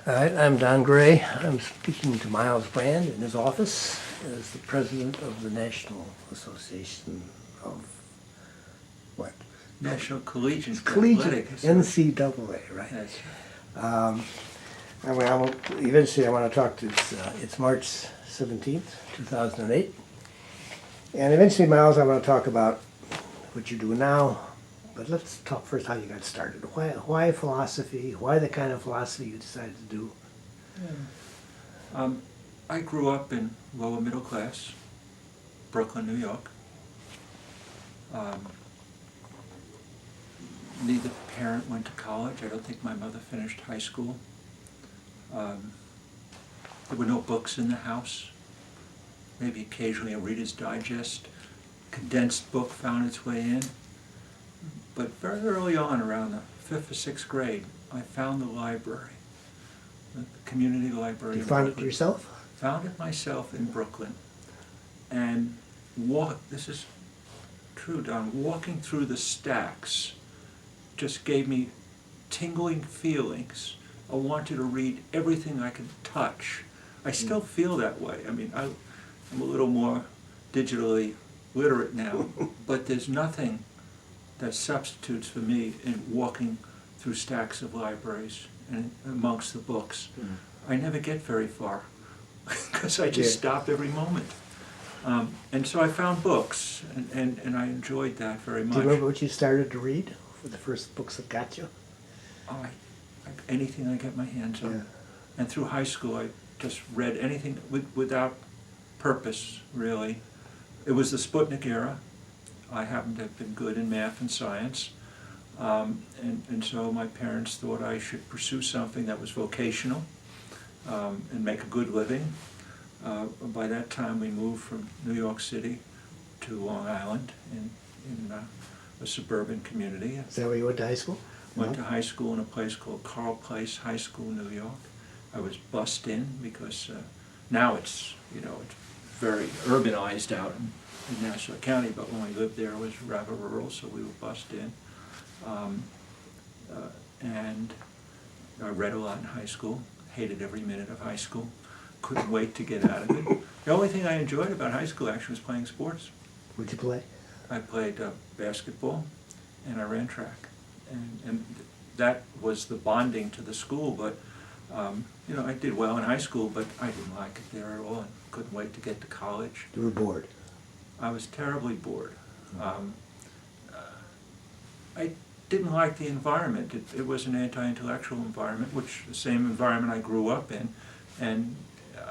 All right, I'm Don Gray. I'm speaking to Miles Brand in his office as the president of the National Association of what? National Collegiate Collegiate Athletic. NCAA, right? That's Eventually I want to talk to, it's March 17th, 2008. And eventually, Miles, I want to talk about what you're doing now. But let's talk first how you got started. Why philosophy? Why the kind of philosophy you decided to do? I grew up in lower middle class, Brooklyn, New York. Neither parent went to college. I don't think my mother finished high school. There were no books in the house. Maybe occasionally a Reader's Digest condensed book found its way in. But very early on, around the 5th or 6th grade, I found the library, the community library. You found it yourself? Found it myself in Brooklyn. And this is true, Don, walking through the stacks just gave me tingling feelings. I wanted to read everything I could touch. I still feel that way. I mean, I'm a little more digitally literate now, but there's nothing that substitutes for me in walking through stacks of libraries and amongst the books. I never get very far because I just stop every moment. And so I found books, and I enjoyed that very much. Do you remember what you started to read for the first books that got you? Anything I get my hands on. Yeah. And through high school, I just read anything without purpose, really. It was the Sputnik era. I happened to have been good in math and science. And so my parents thought I should pursue something that was vocational and make a good living. By that time, we moved from New York City to Long Island in a suburban community. Is that where you went to high school? Went to high school in a place called Carl Place High School, New York. I was bussed in because now it's very urbanized out in Nassau County, but when we lived there it was rather rural, so we were bussed in. And I read a lot in high school, hated every minute of high school, couldn't wait to get out of it. The only thing I enjoyed about high school actually was playing sports. What'd you play? I played basketball and I ran track. And that was the bonding to the school, but I did well in high school, but I didn't like it there at all and couldn't wait to get to college. You were bored? I was terribly bored. I didn't like the environment. It was an anti-intellectual environment, which the same environment I grew up in, and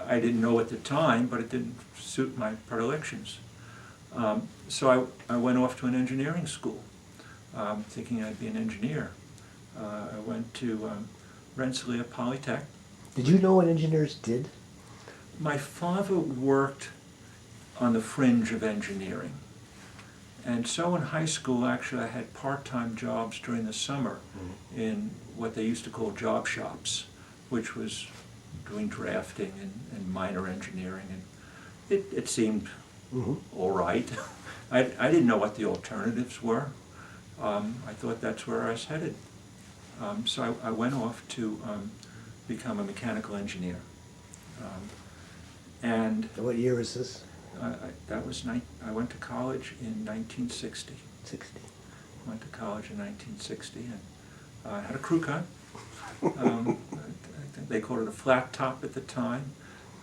I didn't know at the time, but it didn't suit my predilections. So I went off to an engineering school, thinking I'd be an engineer. I went to Rensselaer Polytech. Did you know what engineers did? My father worked on the fringe of engineering. And so in high school, actually, I had part-time jobs during the summer in what they used to call job shops, which was doing drafting and minor engineering. And it seemed all right. I didn't know what the alternatives were. I thought that's where I was headed. So I went off to become a mechanical engineer. And What year was this? I went to college in 1960. 60. Went to college in 1960 and I had a crew cut. I think they called it a flat top at the time.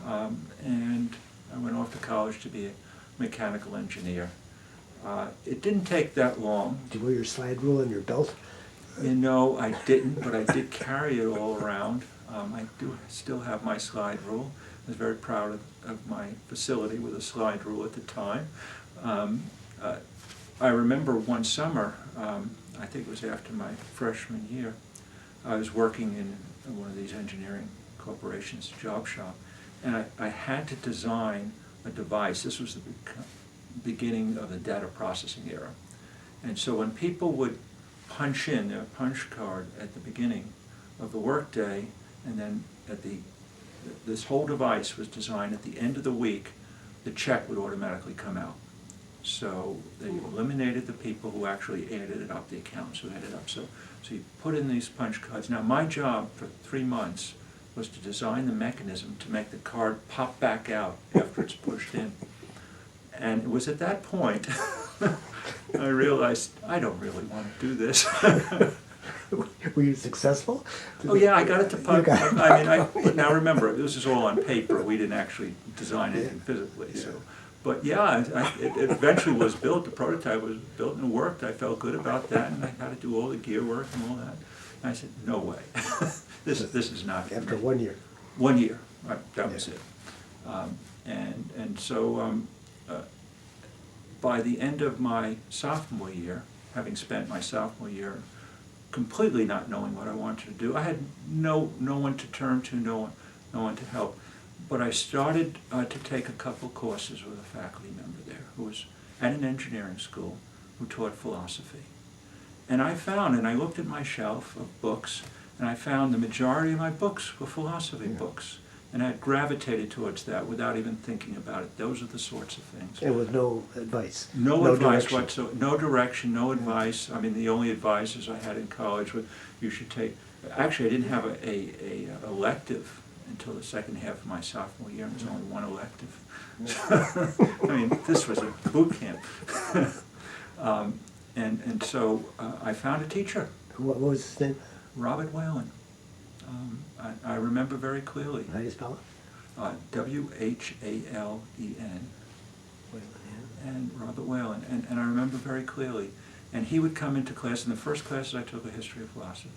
And I went off to college to be a mechanical engineer. It didn't take that long. Did you wear your slide rule in your belt? I didn't, but I did carry it all around. I do still have my slide rule. I was very proud of my facility with a slide rule at the time. I remember one summer, I think it was after my freshman year, I was working in one of these engineering corporations, job shop, and I had to design a device. This was the beginning of the data processing era. And so when people would punch in their punch card at the beginning of the workday, and then this whole device was designed at the end of the week, the check would automatically come out. So they eliminated the people who actually added it up, the accountants who added it up. So you put in these punch cards. Now my job for 3 months was to design the mechanism to make the card pop back out after it's pushed in. And it was at that point I realized I don't really want to do this. Were you successful? Oh yeah, I got it to pop. You got it. I mean, but now remember, this is all on paper. We didn't actually design anything physically. So, but yeah, it eventually was built. The prototype was built and it worked. I felt good about that, and I had to do all the gear work and all that. And I said, no way, this is not. After 1 year. 1 year, right, that was it. And so by the end of my sophomore year, having spent my sophomore year completely not knowing what I wanted to do, I had no one to turn to, no one to help. But I started to take a couple courses with a faculty member there who was at an engineering school who taught philosophy. And I found, and I looked at my shelf of books, and I found the majority of my books were philosophy books. And I gravitated towards that without even thinking about it. Those are the sorts of things. And with no advice. No advice direction. whatsoever. No direction, no advice. I mean, the only advices I had in college was you should take. Actually, I didn't have a elective until the second half of my sophomore year. There was only one elective. I mean, this was a boot camp. And so I found a teacher. What was his name? Robert Whalen. I remember very clearly. How do you spell it? W-H-A-L-E-N. And Robert Whalen. And I remember very clearly. And he would come into class, and the first classes I took a history of philosophy.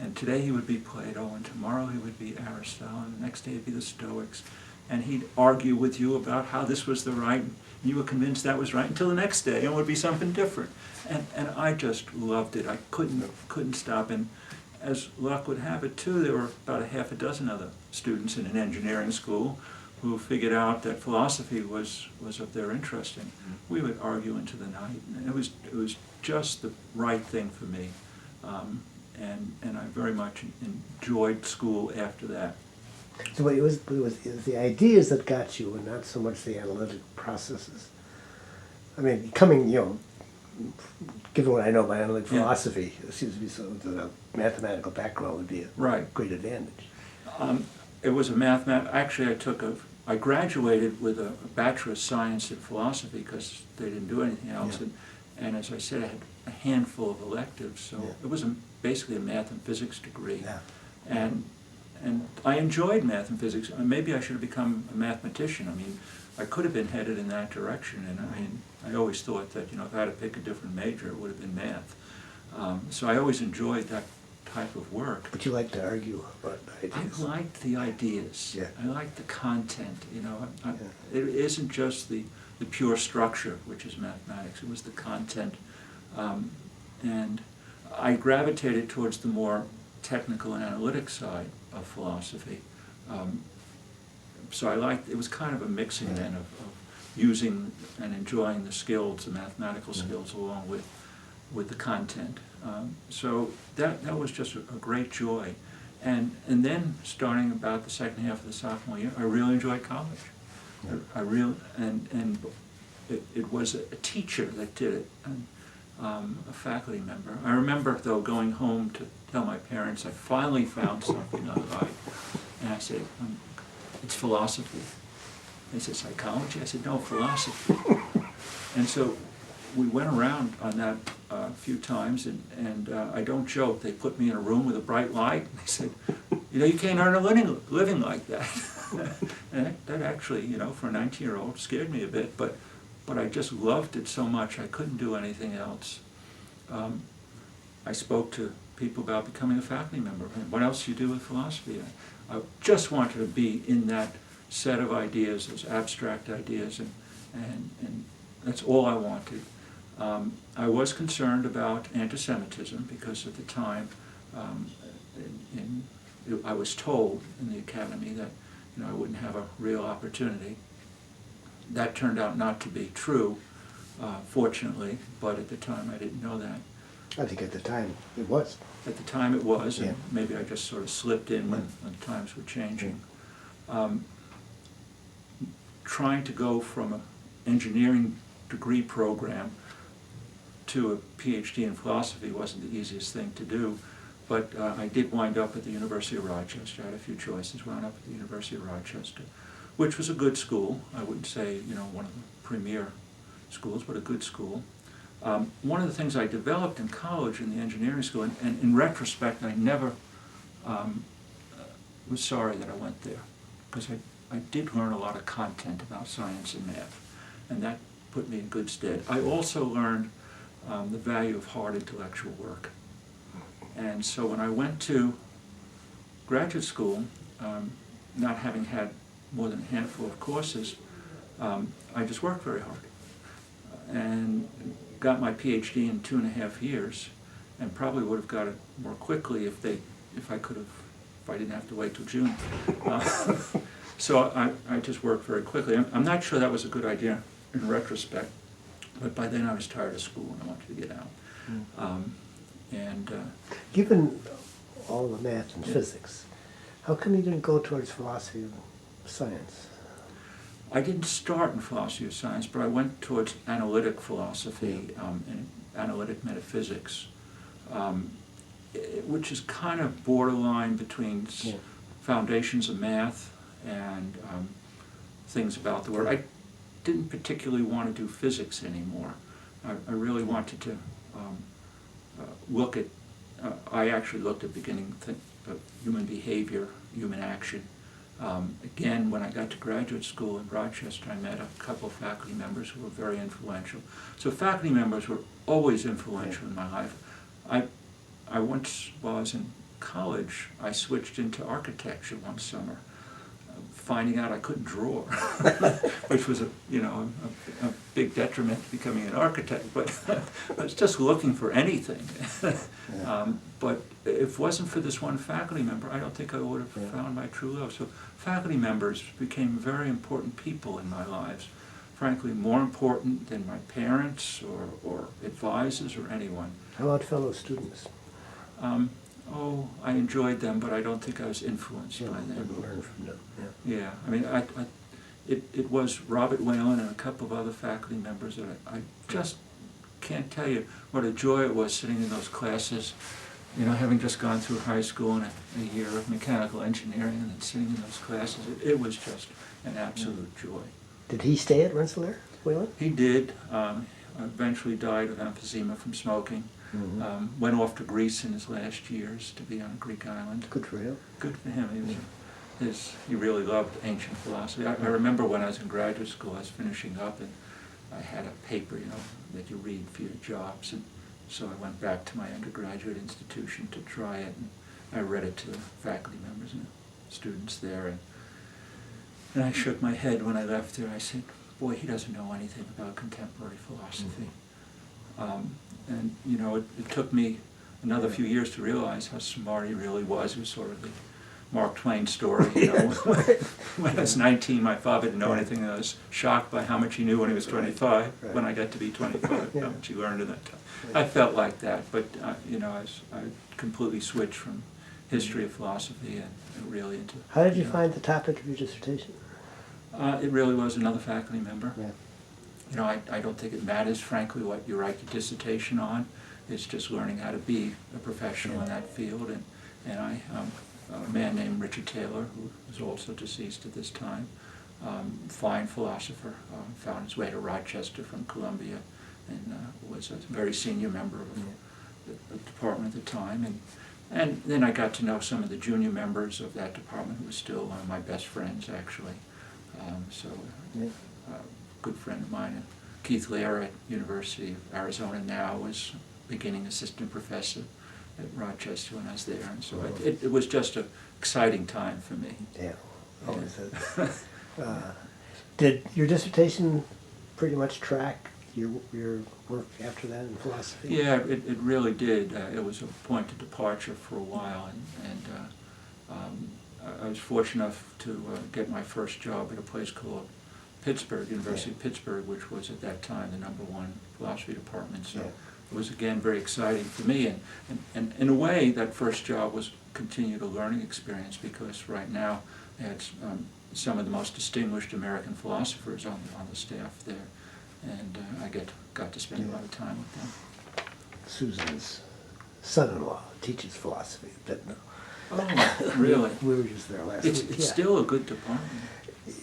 And today he would be Plato, and tomorrow he would be Aristotle, and the next day he'd be the Stoics. And he'd argue with you about how this was the right, and you were convinced that was right until the next day, and it would be something different. And I just loved it. I couldn't stop. And as luck would have it too, there were about a half a dozen other students in an engineering school who figured out that philosophy was of their interest, and we would argue into the night. And it was just the right thing for me, and I very much enjoyed school after that. So it was the ideas that got you, and not so much the analytic processes. I mean, given what I know about analytic philosophy, it seems to be so that a mathematical background would be a great advantage. It was a actually I graduated with a Bachelor of Science in Philosophy because they didn't do anything else. Yeah. And as I said, I had a handful of electives, so it was basically a math and physics degree. Yeah. And I enjoyed math and physics. Maybe I should have become a mathematician. I mean, I could have been headed in that direction. And I mean, I always thought that, if I had to pick a different major, it would have been math. So I always enjoyed that type of work. But you like to argue about ideas. I liked the ideas. Yeah. I liked the content. It isn't just the pure structure, which is mathematics. It was the content. And I gravitated towards the more technical and analytic side of philosophy. So it was kind of a mixing then of using and enjoying the skills, the mathematical skills, along with the content. So that was just a great joy. And then starting about the second half of the sophomore year, I really enjoyed college. It was a teacher that did it, and a faculty member. I remember, though, going home to tell my parents I finally found something I liked. And I said, it's philosophy. They said, psychology? I said, no, philosophy. And so we went around on that a few times, and I don't joke, they put me in a room with a bright light, and they said, you can't earn a living like that. And that actually, for a 19-year-old, scared me a bit, but I just loved it so much I couldn't do anything else. I spoke to people about becoming a faculty member. What else do you do with philosophy? I just wanted to be in that set of ideas, those abstract ideas, and that's all I wanted. I was concerned about anti-Semitism because at the time I was told in the academy that I wouldn't have a real opportunity. That turned out not to be true, fortunately, but at the time I didn't know that. I think at the time it was. At the time it was, and Yeah. maybe I just sort of slipped in when times were changing. Trying to go from an engineering degree program to a PhD in philosophy wasn't the easiest thing to do, but I did wind up at the University of Rochester. I had a few choices, wound up at the University of Rochester, which was a good school. I wouldn't say, you know, one of the premier schools, but a good school. One of the things I developed in college in the engineering school, and in retrospect, I never was sorry that I went there, because I did learn a lot of content about science and math, and that put me in good stead. I also learned the value of hard intellectual work. And so when I went to graduate school, not having had more than a handful of courses, I just worked very hard and got my PhD in 2.5 years, and probably would have got it more quickly if I didn't have to wait till June. So I just worked very quickly. I'm not sure that was a good idea in retrospect, but by then I was tired of school and I wanted to get out. Given all the math and physics, how come you didn't go towards philosophy of science? I didn't start in philosophy of science, but I went towards analytic philosophy and analytic metaphysics, which is kind of borderline between foundations of math and things about the world. I didn't particularly want to do physics anymore. I really wanted to look at, I actually looked at beginning of human behavior, human action. Again, when I got to graduate school in Rochester, I met a couple of faculty members who were very influential. So faculty members were always influential in my life. I once, while I was in college, I switched into architecture one summer, finding out I couldn't draw, which was a big detriment to becoming an architect. But I was just looking for anything. But if it wasn't for this one faculty member, I don't think I would have found my true love. So faculty members became very important people in my lives. Frankly, more important than my parents or advisors or anyone. How about fellow students? I enjoyed them, but I don't think I was influenced by them. Learn from them. Yeah, I mean, it was Robert Whalen and a couple of other faculty members that I just can't tell you what a joy it was sitting in those classes, you know, having just gone through high school and a year of mechanical engineering and then sitting in those classes. It was just an absolute joy. Did he stay at Rensselaer, Whalen? He did. Eventually died of emphysema from smoking. Went off to Greece in his last years to be on a Greek island. Good for him. Good for him. He really loved ancient philosophy. I remember when I was in graduate school, I was finishing up, and I had a paper, you know, that you read for your jobs, and so I went back to my undergraduate institution to try it, and I read it to the faculty members and students there, and I shook my head when I left there. I said, boy, he doesn't know anything about contemporary philosophy. And, you know, it took me another few years to realize how smart he really was. It was sort of the Mark Twain story, you know. When I was 19, my father didn't know anything, and I was shocked by how much he knew when he was 25, when I got to be 25, how much he learned in that time. I felt like that, but, you know, I completely switched from history of philosophy and really into... How did you find the topic of your dissertation? It really was another faculty member. Yeah. You know, I don't think it matters, frankly, what you write your dissertation on. It's just learning how to be a professional in that field. And a man named Richard Taylor, who was also deceased at this time, fine philosopher, found his way to Rochester from Columbia, and was a very senior member of the department at the time. And then I got to know some of the junior members of that department, who were still one of my best friends, actually. A good friend of mine, Keith Lair at University of Arizona now, was beginning assistant professor at Rochester when I was there, and so it was just an exciting time for me. Yeah, always is. Did your dissertation pretty much track your work after that in philosophy? Yeah, it really did. It was a point of departure for a while, and I was fortunate enough to get my first job at a place called Pittsburgh, University of Pittsburgh, which was at that time the #1 philosophy department. So it was, again, very exciting for me. And in a way, that first job was continued a learning experience, because right now I had some of the most distinguished American philosophers on the staff there. And I got to spend a lot of time with them. Susan's son-in-law teaches philosophy. Oh, really? We were just there last week. It's Yeah. still a good department.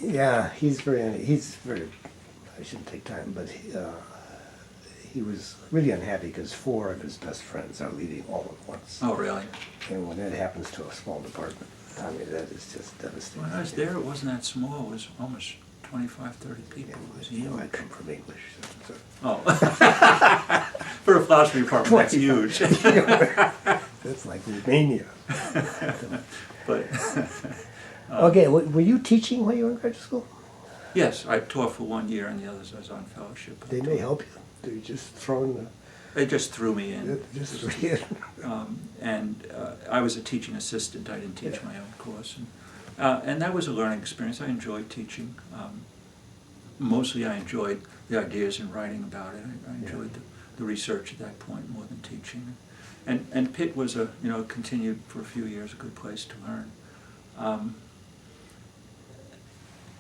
Yeah, he's very, I shouldn't take time, but he was really unhappy because 4 of his best friends are leaving all at once. Oh, really? And when that happens to a small department, I mean, that is just devastating. When I was there, it wasn't that small. It was almost 25, 30 people. Yeah, It was you know, I huge. come from English. So. Oh. For a philosophy department, that's huge. That's like Romania. But Okay, were you teaching when you were in graduate school? yes, I taught for 1 year, and the others I was on fellowship. They may help you. They're just throwing They just threw me in. I was a teaching assistant. I didn't teach Yeah. my own course, and that was a learning experience. I enjoyed teaching. Mostly, I enjoyed the ideas and writing about it. I enjoyed the research at that point more than teaching. And Pitt was continued for a few years, a good place to learn.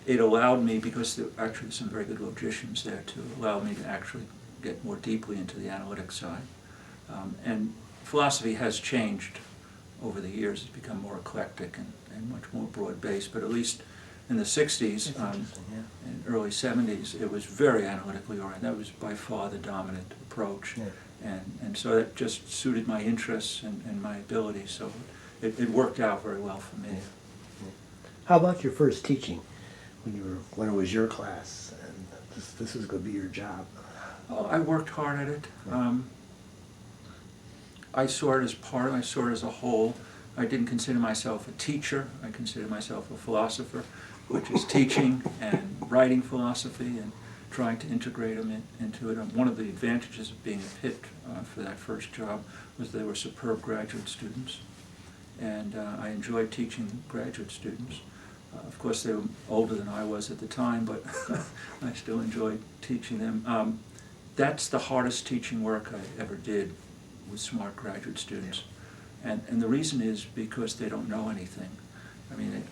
It allowed me, because actually there's some very good logicians there, to allow me to actually get more deeply into the analytic side. And philosophy has changed over the years. It's become more eclectic and much more broad-based, but at least in the 60s and early 70s, it was very analytically oriented. That was by far the dominant approach. Yeah. And so that just suited my interests and my abilities, so it worked out very well for me. How about your first teaching when it was your class and this was going to be your job? Oh, I worked hard at it. I saw it as I saw it as a whole. I didn't consider myself a teacher. I considered myself a philosopher, which is teaching and writing philosophy and trying to integrate them into it. One of the advantages of being at Pitt for that first job was they were superb graduate students, and I enjoyed teaching graduate students. Of course, they were older than I was at the time, but I still enjoyed teaching them. That's the hardest teaching work I ever did with smart graduate students. And the reason is because they don't know anything. I mean,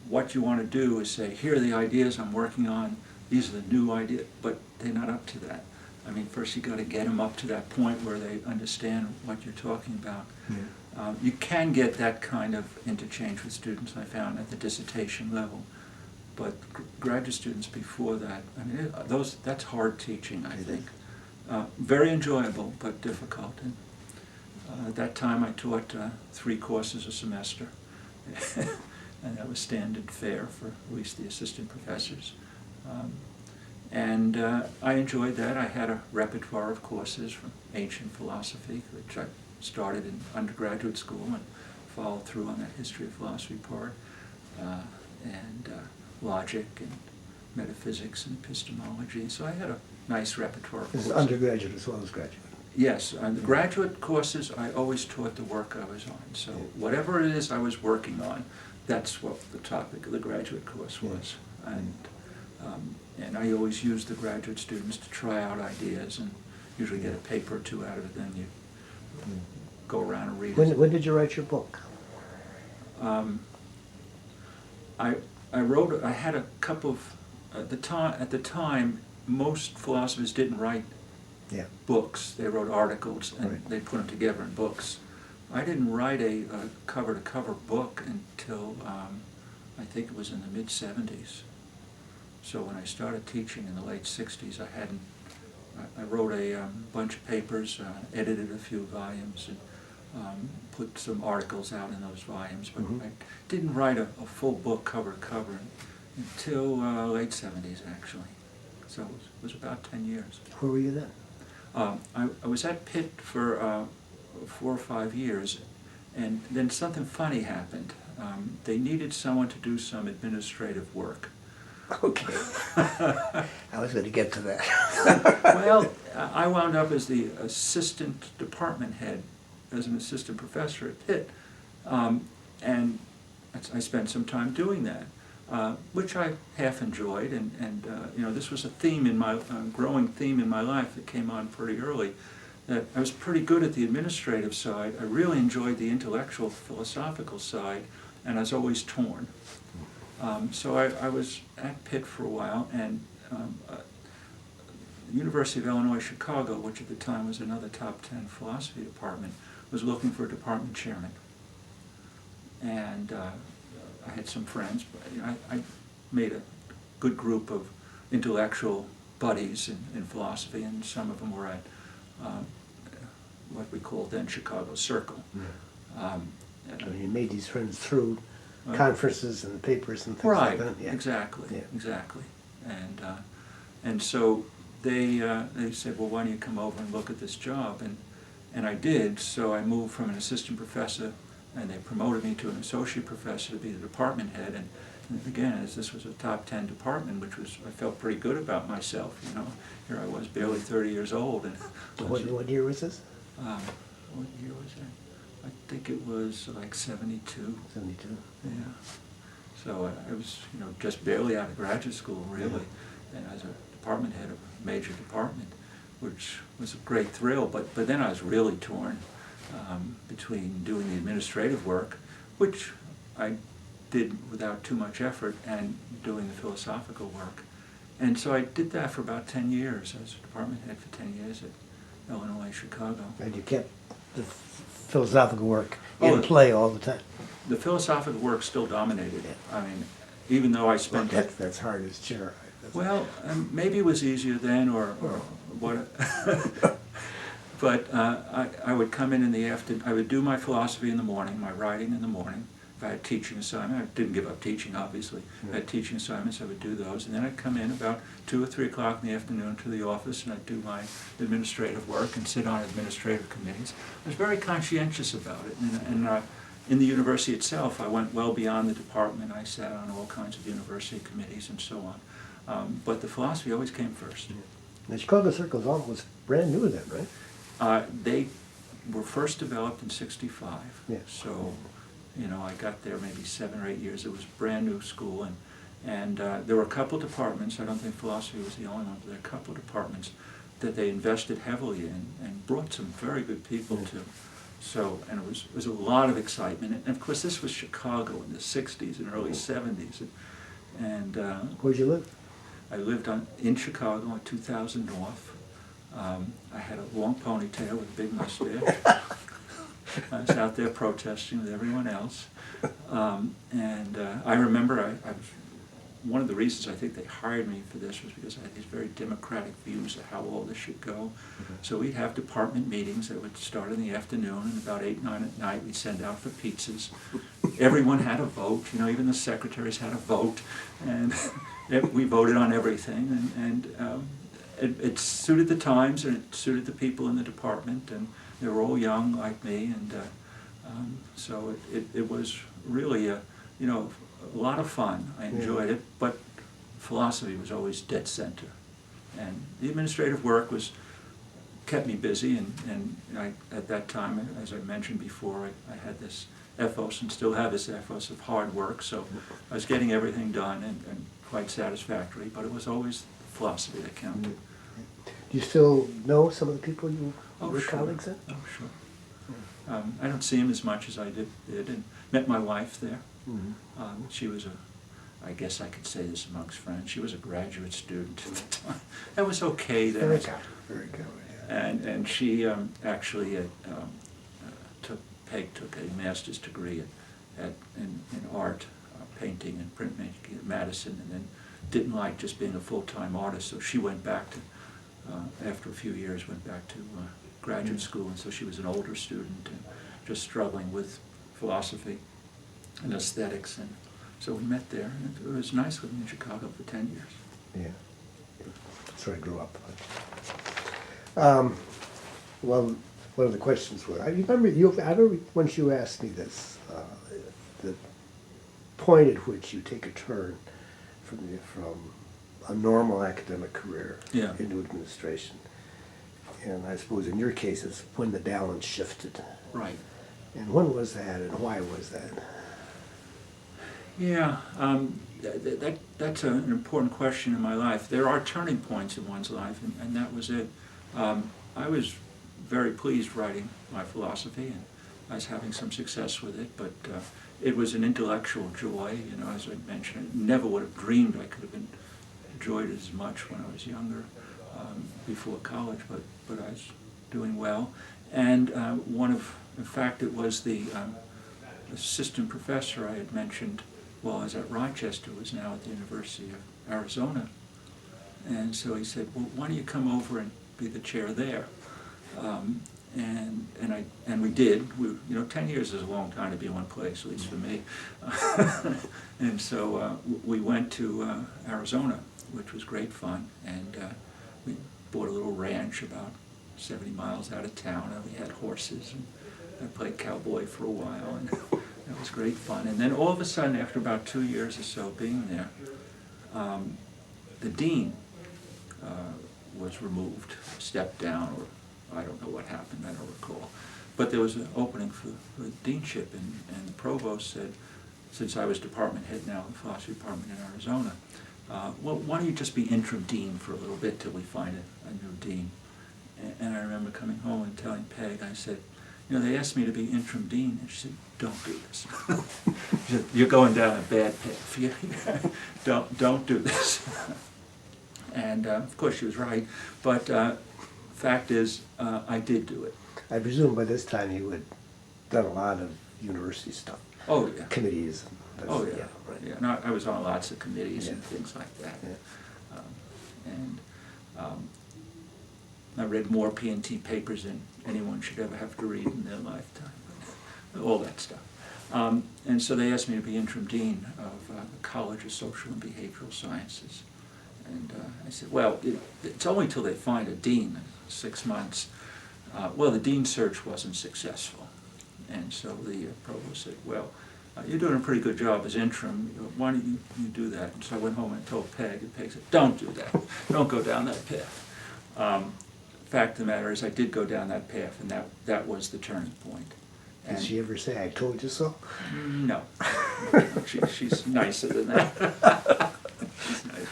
what you want to do is say, here are the ideas I'm working on, these are the new ideas, but they're not up to that. I mean, first you got to get them up to that point where they understand what you're talking about. Yeah. You can get that kind of interchange with students, I found, at the dissertation level. But graduate students before that, I mean, that's hard teaching, I think. Very enjoyable, but difficult. And at that time I taught 3 courses a semester, and that was standard fare for at least the assistant professors. I enjoyed that. I had a repertoire of courses from ancient philosophy, which I started in undergraduate school and followed through on that history of philosophy part, and logic and metaphysics and epistemology. So I had a nice repertoire of This is courses. undergraduate as well as graduate. Yes, on the graduate courses, I always taught the work I was on. So whatever it is I was working on, that's what the topic of the graduate course was. And I always used the graduate students to try out ideas and usually get a paper or 2 out of it, then you go around and read it. When did you write your book? I had a couple of, at the time, most philosophers didn't write books. They wrote articles and they put them together in books. I didn't write a cover-to-cover book until I think it was in the mid-70s. So when I started teaching in the late 60s, I wrote a bunch of papers, edited a few volumes, and put some articles out in those volumes. But I didn't write a full book cover-to-cover until late 70s, actually. So it was about 10 years. Where were you then? I was at Pitt for 4 or 5 years, and then something funny happened. They needed someone to do some administrative work. Okay. I was going to get to that. Well, I wound up as the assistant department head, as an assistant professor at Pitt, and I spent some time doing that, which I half enjoyed, and this was a theme in my growing theme in my life that came on pretty early. That I was pretty good at the administrative side. I really enjoyed the intellectual, philosophical side, and I was always torn. So I was at Pitt for a while, and the University of Illinois Chicago, which at the time was another top 10 philosophy department, was looking for a department chairman. And I had some friends, but I made a good group of intellectual buddies in philosophy, and some of them were at what we called then Chicago Circle. You made these friends through conferences and papers and things Right, like that. Yeah. exactly. And so they said, well, why don't you come over and look at this job? And I did. So I moved from an assistant professor, and they promoted me to an associate professor to be the department head. And again, as this was a top 10 department, which was, I felt pretty good about myself. You know, here I was, barely 30 years old. And What year was this? what year was that? I think it was like 72. 72. Yeah. So I was, you know, just barely out of graduate school, really, and I was a department head of a major department, which was a great thrill. But then I was really torn between doing the administrative work, which I did without too much effort, and doing the philosophical work. And so I did that for about 10 years. I was a department head for 10 years at Illinois, Chicago. And you kept the philosophical work in play all the time. The philosophical work still dominated. I mean, even though I spent... That's hard as chair. Well, maybe it was easier then, or what. But I would come in the afternoon. I would do my philosophy in the morning, my writing in the morning. If I had teaching assignment, I didn't give up teaching, obviously. If I had teaching assignments, I would do those. And then I'd come in about 2 or 3 o'clock in the afternoon to the office, and I'd do my administrative work and sit on administrative committees. I was very conscientious about it. And in the university itself, I went well beyond the department. I sat on all kinds of university committees and so on. But the philosophy always came first. The Chicago Circle was brand new then, right? They were first developed in '65. Yeah. So, you know, I got there maybe 7 or 8 years. It was a brand new school, and there were a couple departments. I don't think philosophy was the only one, but there were a couple departments that they invested heavily in and brought some very good people to. So, and it was a lot of excitement. And of course, this was Chicago in the '60s and early '70s. And Where'd you live? I lived in Chicago on 2000 North. I had a long ponytail with a big mustache. I was out there protesting with everyone else. And I remember I was, one of the reasons I think they hired me for this was because I had these very democratic views of how all this should go. So we'd have department meetings that would start in the afternoon, and about 8, 9 at night we'd send out for pizzas. Everyone had a vote, you know, even the secretaries had a vote, and we voted on everything, and it suited the times, and it suited the people in the department, and they were all young like me, and so it was really a lot of fun. I enjoyed it, but philosophy was always dead center, and the administrative work kept me busy, and I, at that time, as I mentioned before, I had this ethos and still have this ethos of hard work, so I was getting everything done and quite satisfactory, but it was always philosophy that counted. Do you still know some of the people you were Sure. colleagues in? Oh, sure. I don't see him as much as I did and met my wife there. She was I guess I could say this amongst friends, she was a graduate student at the time. That was okay then. Very good. And she actually took a master's degree in art, painting and printmaking at Madison, and then didn't like just being a full-time artist, so she went back to, after a few years, went back to graduate school, and so she was an older student and just struggling with philosophy and aesthetics, and so we met there, and it was nice living in Chicago for 10 years. Yeah, that's where I grew up. Well, one of the questions was, I remember once you asked me this, the point at which you take a turn from a normal academic career into administration. And I suppose in your case, it's when the balance shifted. Right. And when was that, and why was that? Yeah, that's an important question in my life. There are turning points in one's life, and that was it. I was very pleased writing my philosophy, and I was having some success with it, but it was an intellectual joy, you know, as I mentioned. I never would have dreamed I could have enjoyed it as much when I was younger, before college, but I was doing well. And In fact, it was the assistant professor I had mentioned while I was at Rochester, was now at the University of Arizona. And so he said, well, why don't you come over and be the chair there? And we did. We, 10 years is a long time to be in one place, at least for me. And so we went to Arizona, which was great fun. And we bought a little ranch about 70 miles out of town, and we had horses. And I played cowboy for a while, and it was great fun. And then all of a sudden, after about 2 years or so being there, the dean was removed, stepped down, or I don't know what happened, I don't recall. But there was an opening for the deanship, and the provost said, since I was department head now in the philosophy department in Arizona, well, why don't you just be interim dean for a little bit till we find a new dean? And I remember coming home and telling Peg, I said, they asked me to be interim dean, and she said, don't do this. She said, you're going down a bad path. Don't do this. And of course she was right, but fact is, I did do it. I presume by this time you had done a lot of university stuff. Oh, yeah. Committees. Oh, yeah. Right. Yeah. No, I was on lots of committees and Yeah. things like that. Yeah. I read more P&T papers than anyone should ever have to read in their lifetime. All that stuff. And so they asked me to be interim dean of the College of Social and Behavioral Sciences. And I said, well, it's only till they find a dean, 6 months. Well, the dean search wasn't successful. And so the provost said, well, you're doing a pretty good job as interim. Why don't you do that? And so I went home and told Peg, and Peg said, don't do that. Don't go down that path. Fact of the matter is I did go down that path, and that was the turning point. And did she ever say, I told you so? No. She's nicer than that. She's nice.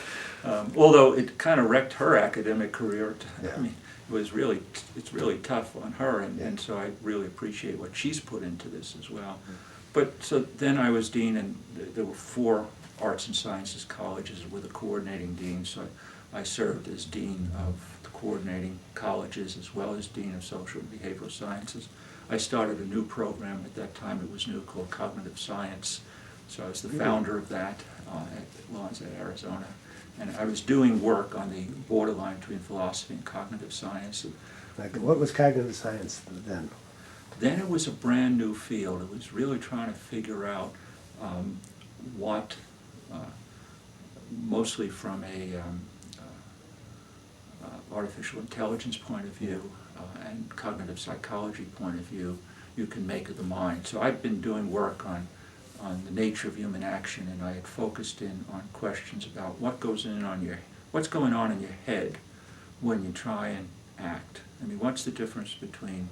Although it kind of wrecked her academic career. Yeah. I mean, it's really tough on her, and so I really appreciate what she's put into this as well. But so then I was dean, and there were 4 arts and sciences colleges with a coordinating dean, so I served as dean of the coordinating colleges as well as dean of social and behavioral sciences. I started a new program at that time. It was new, called cognitive science. So I was the founder of that while I was at Arizona. And I was doing work on the borderline between philosophy and cognitive science. Like, what was cognitive science then? Then it was a brand new field. It was really trying to figure out what, mostly from a artificial intelligence point of view and cognitive psychology point of view, you can make of the mind. So I've been doing work on the nature of human action, and I had focused in on questions about what's going on in your head when you try and act. I mean, what's the difference between,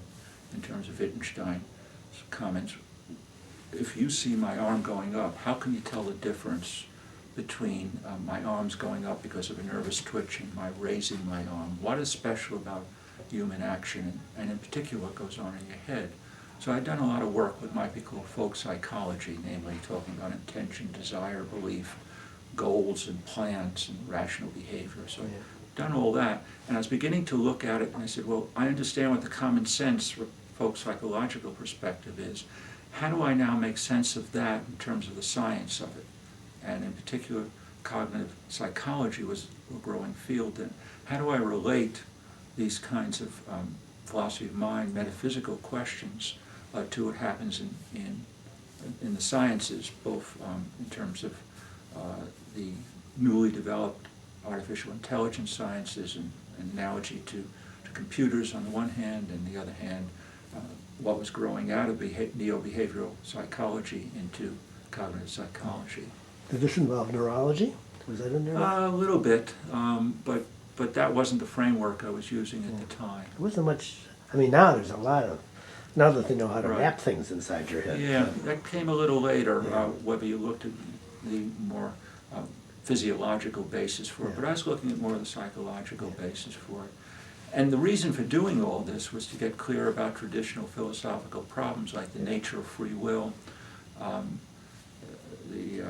in terms of Wittgenstein's comments, if you see my arm going up, how can you tell the difference between my arms going up because of a nervous twitch and my raising my arm? What is special about human action, and in particular what goes on in your head? So I've done a lot of work what might be called folk psychology, namely talking about intention, desire, belief, goals and plans and rational behavior. So I've done all that, and I was beginning to look at it, and I said, well, I understand what the common sense folk psychological perspective is. How do I now make sense of that in terms of the science of it? And in particular, cognitive psychology was a growing field then. How do I relate these kinds of philosophy of mind, metaphysical questions to what happens in the sciences, both in terms of the newly developed artificial intelligence sciences and an analogy to computers on the one hand, and the other hand, what was growing out of neo-behavioral psychology into cognitive psychology. Did this involve neurology? Was that in there? A little bit, but that wasn't the framework I was using at the time. There wasn't much. I mean, now there's a lot of, now that they know how to Right. wrap things inside your head. Yeah, that came a little later, Yeah. whether you looked at the more physiological basis for it, Yeah. but I was looking at more of the psychological basis for it. And the reason for doing all this was to get clear about traditional philosophical problems like the nature of free will, the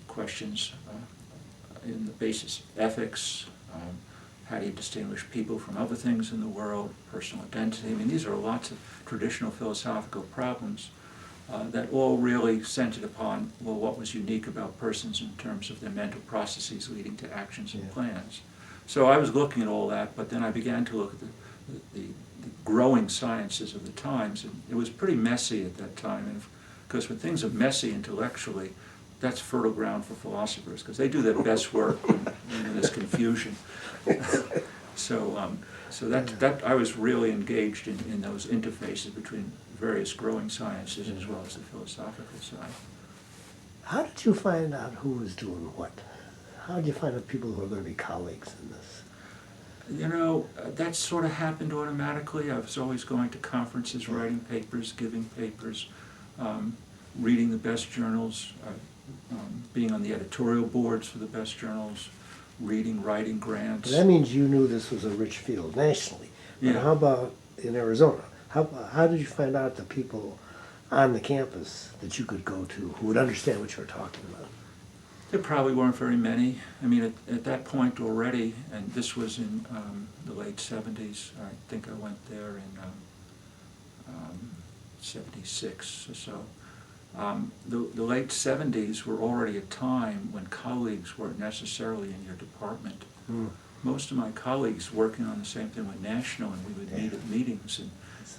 questions in the basis of ethics, how do you distinguish people from other things in the world, personal identity. I mean, these are lots of traditional philosophical problems that all really centered upon, well, what was unique about persons in terms of their mental processes leading to actions and plans. So I was looking at all that, but then I began to look at the growing sciences of the times, and it was pretty messy at that time. And because when things are messy intellectually, that's fertile ground for philosophers, because they do their best work when there's confusion. So that I was really engaged in those interfaces between various growing sciences as well as the philosophical side. How did you find out who was doing what? How did you find out people who are going to be colleagues in this? You know, that sort of happened automatically. I was always going to conferences, writing papers, giving papers, reading the best journals, being on the editorial boards for the best journals, writing grants. But that means you knew this was a rich field nationally. But Yeah. how about in Arizona? How did you find out the people on the campus that you could go to who would understand what you were talking about? There probably weren't very many. I mean, at that point already, and this was in the late 70s, I think I went there in 76 or so. The late 70s were already a time when colleagues weren't necessarily in your department. Most of my colleagues working on the same thing were national, and we would meet at meetings, and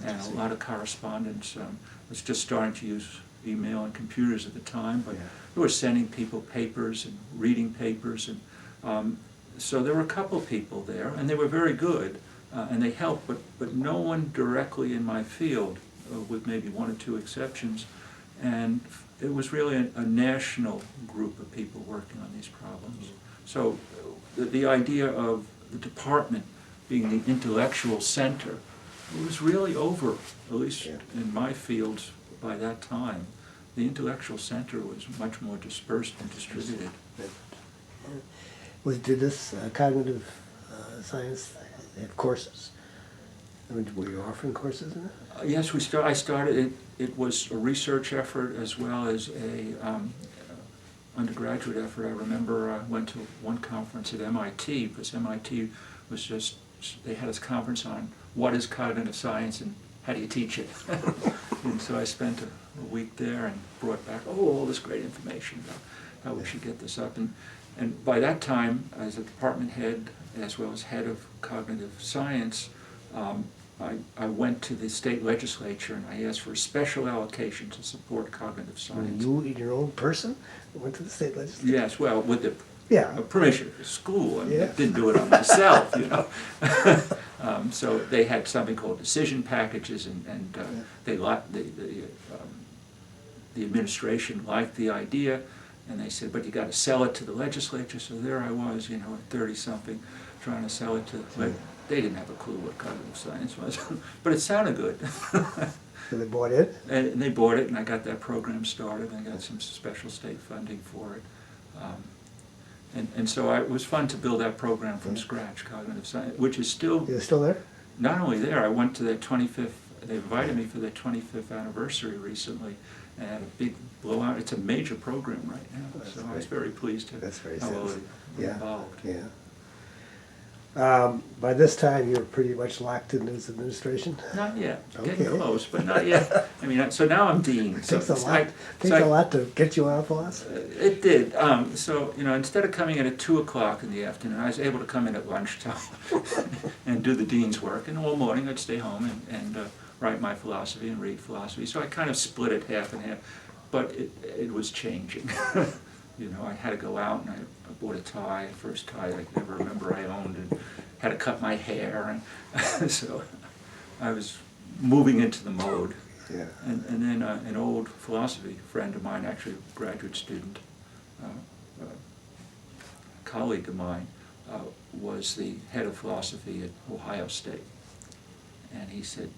a lot of correspondence. I was just starting to use email and computers at the time, but we were sending people papers and reading papers, and so there were a couple people there, and they were very good, and they helped, but no one directly in my field, with maybe one or two exceptions. And it was really a national group of people working on these problems. So the idea of the department being the intellectual center, it was really over, at least in my fields by that time. The intellectual center was much more dispersed and distributed. Did this cognitive science have courses? I mean, were you offering courses in it? Yes, I started it. It was a research effort as well as a undergraduate effort. I remember I went to one conference at MIT, because MIT was just, they had this conference on what is cognitive science and how do you teach it. And so I spent a week there and brought back all this great information about how we should get this up. And by that time, as a department head as well as head of cognitive science, I went to the state legislature and I asked for a special allocation to support cognitive science. You, in your own person, went to the state legislature? Yes, well, with the permission of the school. I mean, I didn't do it on myself, you know. So they had something called decision packages, and they the administration liked the idea, and they said, but you got to sell it to the legislature. So there I was, you know, at 30-something, trying to sell it to. They didn't have a clue what cognitive science was, but it sounded good. So they bought it? And they bought it, and I got that program started, and I got some special state funding for it. And so it was fun to build that program from scratch, cognitive science, which is still... Is it still there? Not only there, I went to their 25th, they invited me for their 25th anniversary recently, and had a big blowout. It's a major program right now, so I was very pleased to how well it evolved. Yeah. By this time, you were pretty much locked into this administration? Not yet. Okay. Getting close, but not yet. I mean, so now I'm dean. It takes a lot to get you out of philosophy. It did. So, you know, instead of coming in at 2 o'clock in the afternoon, I was able to come in at lunchtime and do the dean's work. And all morning I'd stay home and write my philosophy and read philosophy. So I kind of split it half and half. But it was changing. You know, I had to go out, and I bought a tie, first tie I could ever remember I owned, and had to cut my hair, and so I was moving into the mode. Yeah. And then an old philosophy friend of mine, actually a graduate student, a colleague of mine, was the head of philosophy at Ohio State. And he said,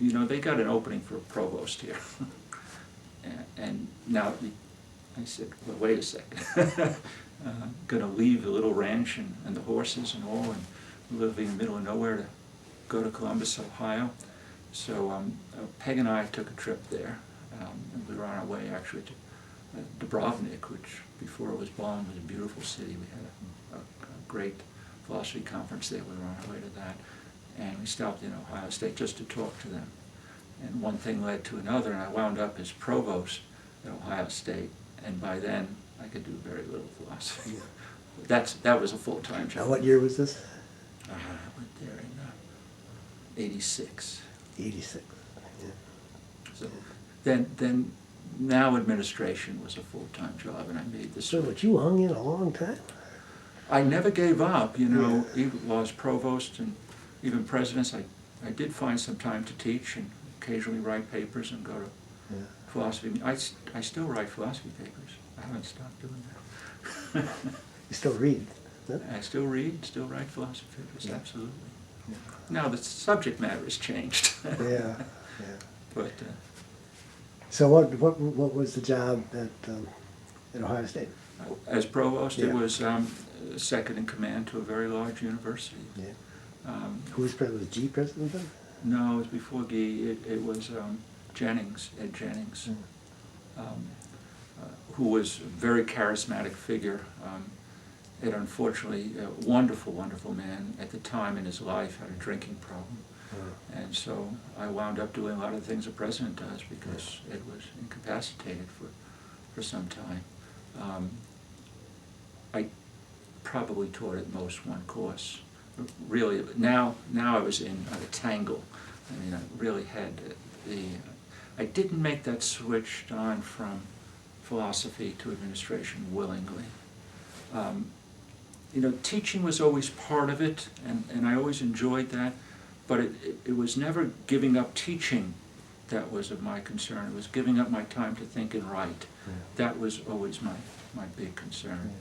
you know, they got an opening for a provost here. and now, I said, well, wait a second. I'm going to leave the little ranch and the horses and all, and living in the middle of nowhere to go to Columbus, Ohio. So Peg and I took a trip there, and we were on our way actually to Dubrovnik, which before it was bombed was a beautiful city. We had a great philosophy conference there. We were on our way to that. And we stopped in Ohio State just to talk to them. And one thing led to another, and I wound up as provost at Ohio State. And by then, I could do very little philosophy. That was a full-time job. Now, what year was this? I went there in 86. 86. Yeah. So then now administration was a full-time job, and I made the So, switch. but you hung in a long time? I never gave up, you know, Yeah. even while I was provost and even presidents. I did find some time to teach and occasionally write papers and go to Yeah. philosophy. I still write philosophy papers. I haven't stopped doing that. You still read? Is it? I still read, still write philosophy papers, Yeah. absolutely. Yeah. Now the subject matter has changed. Yeah. But So what was the job at Ohio State? as provost, Yeah. it was second in command to a very large university. Yeah. Um, Was G president then? No, it was before Gee. It was Jennings, Ed Jennings, Mm. who was a very charismatic figure. Ed, unfortunately, a wonderful, wonderful man at the time in his life, had a drinking problem. And so I wound up doing a lot of the things a president does because Ed was incapacitated for some time. I probably taught at most one course. Really, now I was in a tangle. I mean, I really had I didn't make that switch on from philosophy to administration willingly. You know, teaching was always part of it, and I always enjoyed that, but it was never giving up teaching that was of my concern. It was giving up my time to think and write. Yeah. That was always my big concern.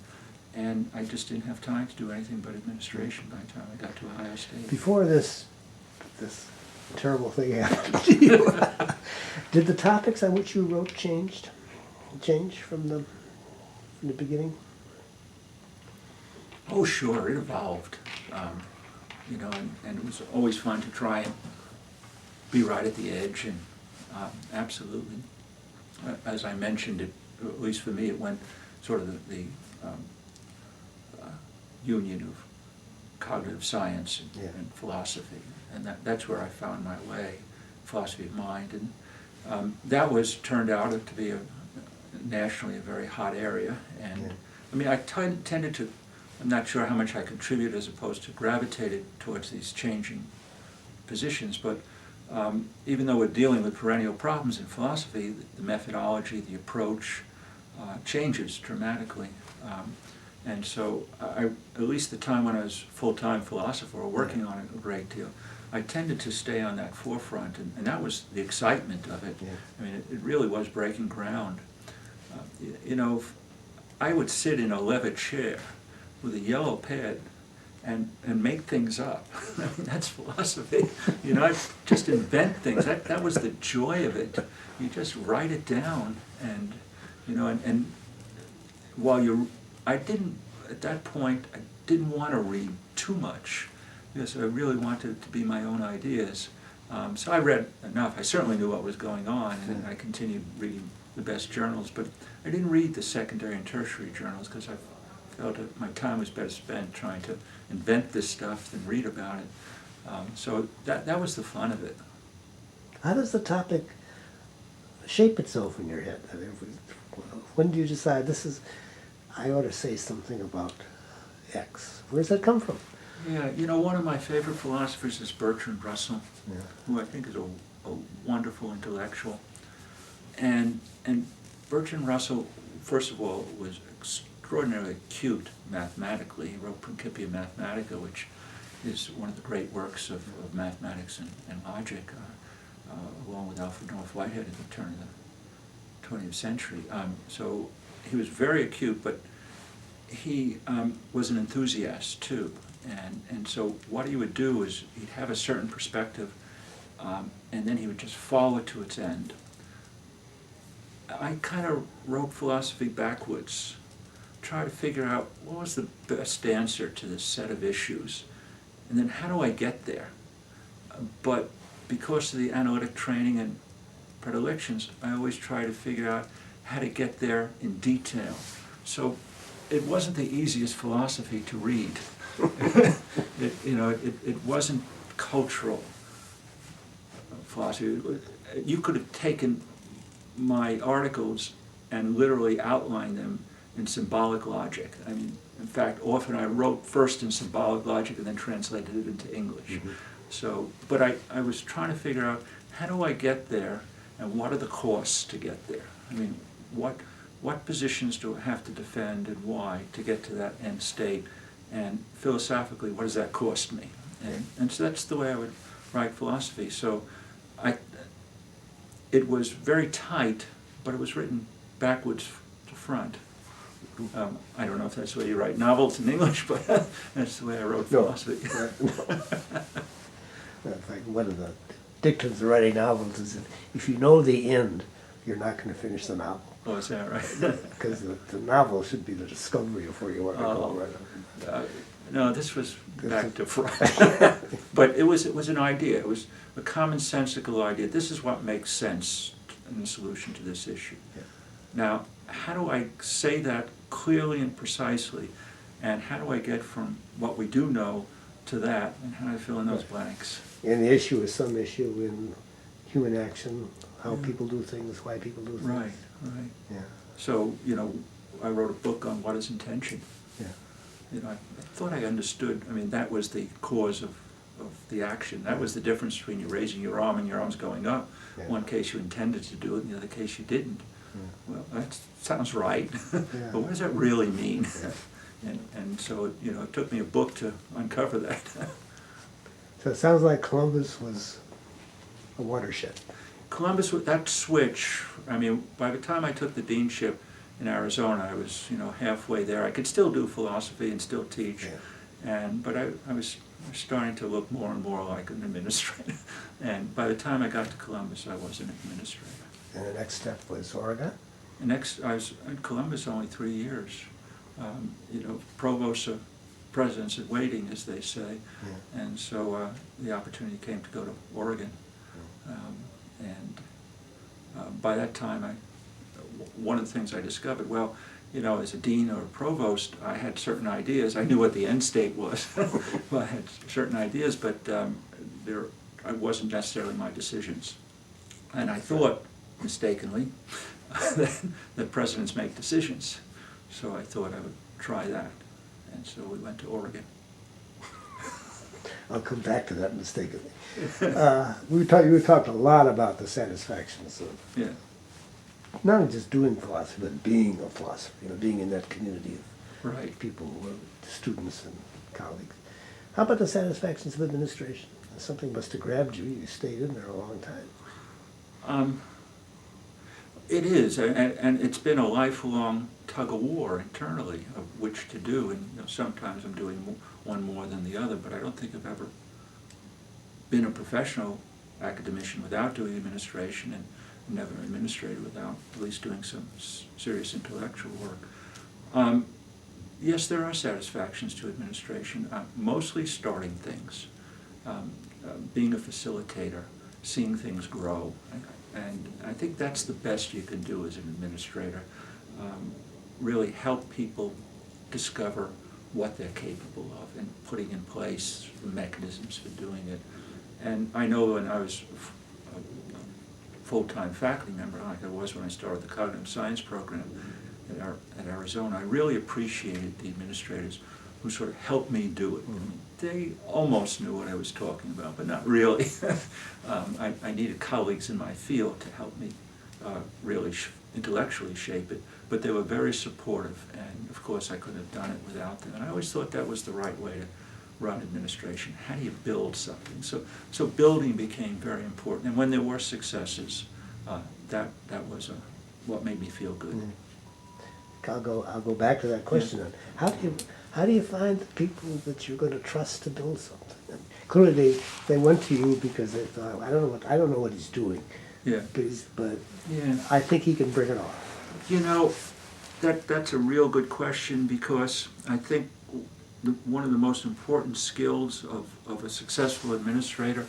And I just didn't have time to do anything but administration by the time I got to Ohio State. Before this terrible thing happened to you, did the topics on which you wrote change from the beginning? Oh, sure, it evolved. You know, and it was always fun to try and be right at the edge, and absolutely. As I mentioned, at least for me, it went sort of the union of cognitive science and philosophy, and that's where I found my way, philosophy of mind, and that turned out to be nationally a very hot area, and I mean I tended to, I'm not sure how much I contributed as opposed to gravitated towards these changing positions, but even though we're dealing with perennial problems in philosophy, the methodology, the approach changes dramatically. And so, at least the time when I was full-time philosopher or working on it a great deal, I tended to stay on that forefront, and that was the excitement of it. Yeah. I mean, it really was breaking ground. You know, I would sit in a leather chair with a yellow pad and make things up. I mean, that's philosophy. You know, I just invent things. That was the joy of it. You just write it down, and you know, and while I didn't, at that point, I didn't want to read too much because I really wanted it to be my own ideas. So I read enough. I certainly knew what was going on, and I continued reading the best journals, but I didn't read the secondary and tertiary journals because I felt that my time was better spent trying to invent this stuff than read about it. So that was the fun of it. How does the topic shape itself in your head? I mean, when do you decide I ought to say something about X? Where does that come from? Yeah, you know, one of my favorite philosophers is Bertrand Russell, who I think is a wonderful intellectual. And Bertrand Russell, first of all, was extraordinarily acute mathematically. He wrote Principia Mathematica, which is one of the great works of mathematics and logic, along with Alfred North Whitehead at the turn of the 20th century. So he was very acute, but he was an enthusiast too. And so what he would do is he'd have a certain perspective, and then he would just follow it to its end. I kind of wrote philosophy backwards, try to figure out what was the best answer to this set of issues, and then how do I get there? But because of the analytic training and predilections, I always try to figure out how to get there in detail. So it wasn't the easiest philosophy to read. it wasn't cultural philosophy. You could have taken my articles and literally outlined them in symbolic logic. I mean, in fact, often I wrote first in symbolic logic and then translated it into English. Mm-hmm. So, but I was trying to figure out, how do I get there, and what are the costs to get there? I mean, what positions do I have to defend, and why, to get to that end state? And philosophically, what does that cost me? And so that's the way I would write philosophy. So it was very tight, but it was written backwards to front. I don't know if that's the way you write novels in English, but that's the way I wrote philosophy. That's like one of the dictums of writing novels is that if you know the end, you're not going to finish the novel. Oh, is that right? Because the novel should be the discovery of where you want to go. Right? No, this was back to front. But it was an idea. It was a commonsensical idea. This is what makes sense in the solution to this issue. Yeah. Now, how do I say that clearly and precisely, and how do I get from what we do know to that, and how do I fill in those blanks? And the issue is some issue in human action, how people do things, why people do things. Right, right. Yeah. So, I wrote a book on what is intention. Yeah. I thought I understood. I mean, that was the cause of the action. That was the difference between you raising your arm and your arm's going up. Yeah. One case you intended to do it, in the other case you didn't. Yeah. Well, that sounds right, Yeah. but what does that really mean? Yeah. And so, it took me a book to uncover that. So it sounds like Columbus was a watershed. Columbus, that switch, I mean, by the time I took the deanship in Arizona, I was, halfway there. I could still do philosophy and still teach, but I was starting to look more and more like an administrator. And by the time I got to Columbus, I was an administrator. And the next step was Oregon? I was in Columbus only 3 years. Provosts are presidents in waiting, as they say. Yeah. And so the opportunity came to go to Oregon. By that time, one of the things I discovered, as a dean or a provost, I had certain ideas. I knew what the end state was. Well, I had certain ideas, but I wasn't necessarily my decisions. And I thought, mistakenly, that presidents make decisions. So I thought I would try that. And so we went to Oregon. I'll come back to that mistakenly. We talked a lot about the satisfactions of not only just doing philosophy, but being a philosopher, being in that community of people, students and colleagues. How about the satisfactions of administration? Something must have grabbed you. You stayed in there a long time. It is, and it's been a lifelong tug of war internally of which to do, and sometimes I'm doing one more than the other, but I don't think I've ever been a professional academician without doing administration, and never administrated without at least doing some serious intellectual work. Yes, there are satisfactions to administration, mostly starting things, being a facilitator, seeing things grow. And I think that's the best you can do as an administrator. Really help people discover what they're capable of and putting in place the mechanisms for doing it. And I know when I was a full-time faculty member, like I was when I started the cognitive science program at Arizona, I really appreciated the administrators who sort of helped me do it. They almost knew what I was talking about, but not really. I needed colleagues in my field to help me really intellectually shape it, but they were very supportive, and of course I couldn't have done it without them. And I always thought that was the right way to run administration. How do you build something? So building became very important, and when there were successes, that was what made me feel good. I'll go back to that question then. How do you find the people that you're going to trust to build something? And clearly, they went to you because they thought, I don't know what he's doing. Yeah. But I think he can bring it off. That's a real good question, because I think one of the most important skills of a successful administrator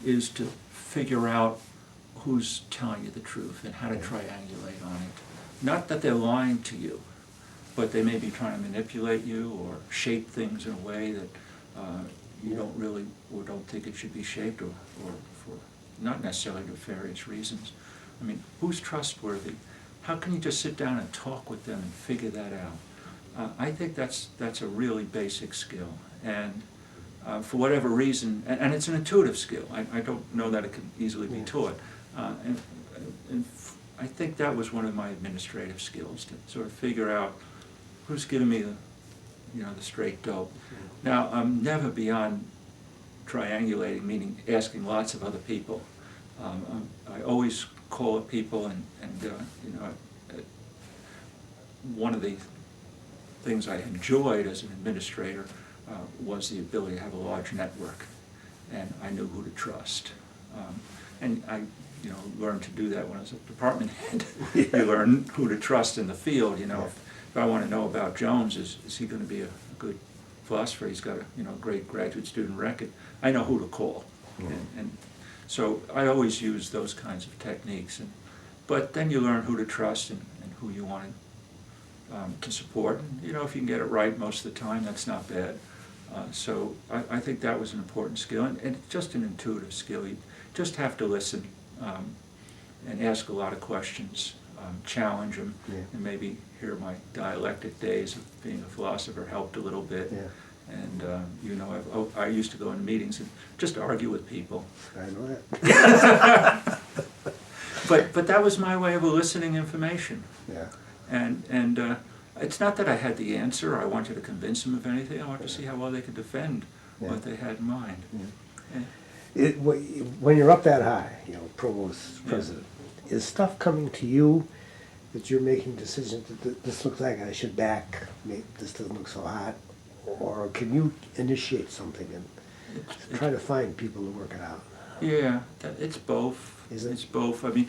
is to figure out who's telling you the truth and how to triangulate on it. Not that they're lying to you, but they may be trying to manipulate you or shape things in a way that you don't really, or don't think it should be shaped, or for not necessarily nefarious reasons. I mean, who's trustworthy? How can you just sit down and talk with them and figure that out? I think that's a really basic skill, and for whatever reason, and it's an intuitive skill. I don't know that it can easily be taught. And I think that was one of my administrative skills, to sort of figure out who's giving me the straight dope. Now, I'm never beyond triangulating, meaning asking lots of other people. I always call up people, and one of the things I enjoyed as an administrator was the ability to have a large network, and I knew who to trust. And I learned to do that when I was a department head. You learn who to trust in the field. If I want to know about Jones, is he going to be a good philosopher? He's got a great graduate student record. I know who to call, and so I always use those kinds of techniques. But then you learn who to trust and who you want to support. And, if you can get it right most of the time, that's not bad. So I think that was an important skill, and it's just an intuitive skill. You just have to listen and ask a lot of questions, challenge them, and maybe hear my dialectic days of being a philosopher helped a little bit. Yeah. And I used to go into meetings and just argue with people. I know that. But that was my way of eliciting information. Yeah. And it's not that I had the answer, or I wanted to convince them of anything. I wanted to see how well they could defend what they had in mind. Yeah. When you're up that high, provost, president, is stuff coming to you that you're making decisions that this looks like I should back, this doesn't look so hot, or can you initiate something and try to find people to work it out? Yeah, it's both. Is it? It's both. I mean,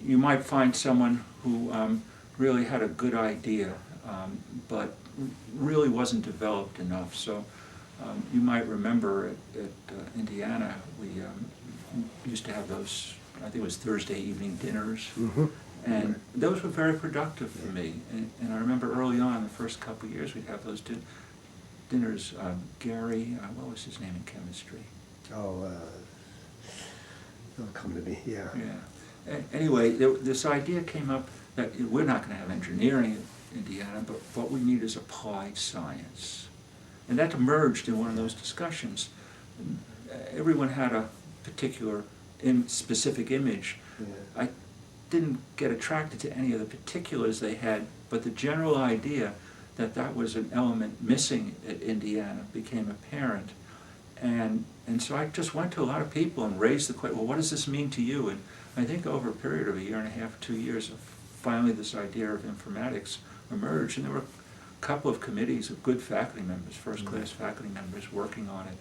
you might find someone who really had a good idea, but really wasn't developed enough. So you might remember at Indiana, we used to have those, I think it was Thursday evening dinners. Mm-hmm. And those were very productive for me. And I remember early on, the first couple of years, we'd have those dinners. Gary, what was his name in chemistry? Oh, it'll come to me, yeah. Yeah. Anyway, this idea came up that we're not going to have engineering in Indiana, but what we need is applied science. And that emerged in one of those discussions. Everyone had a particular specific image. Yeah. I didn't get attracted to any of the particulars they had, but the general idea that was an element missing at Indiana became apparent. And so I just went to a lot of people and raised the question, well, what does this mean to you? And I think over a period of 1.5 or 2 years, finally this idea of informatics emerged, and there were a couple of committees of good faculty members, first-class faculty members, working on it.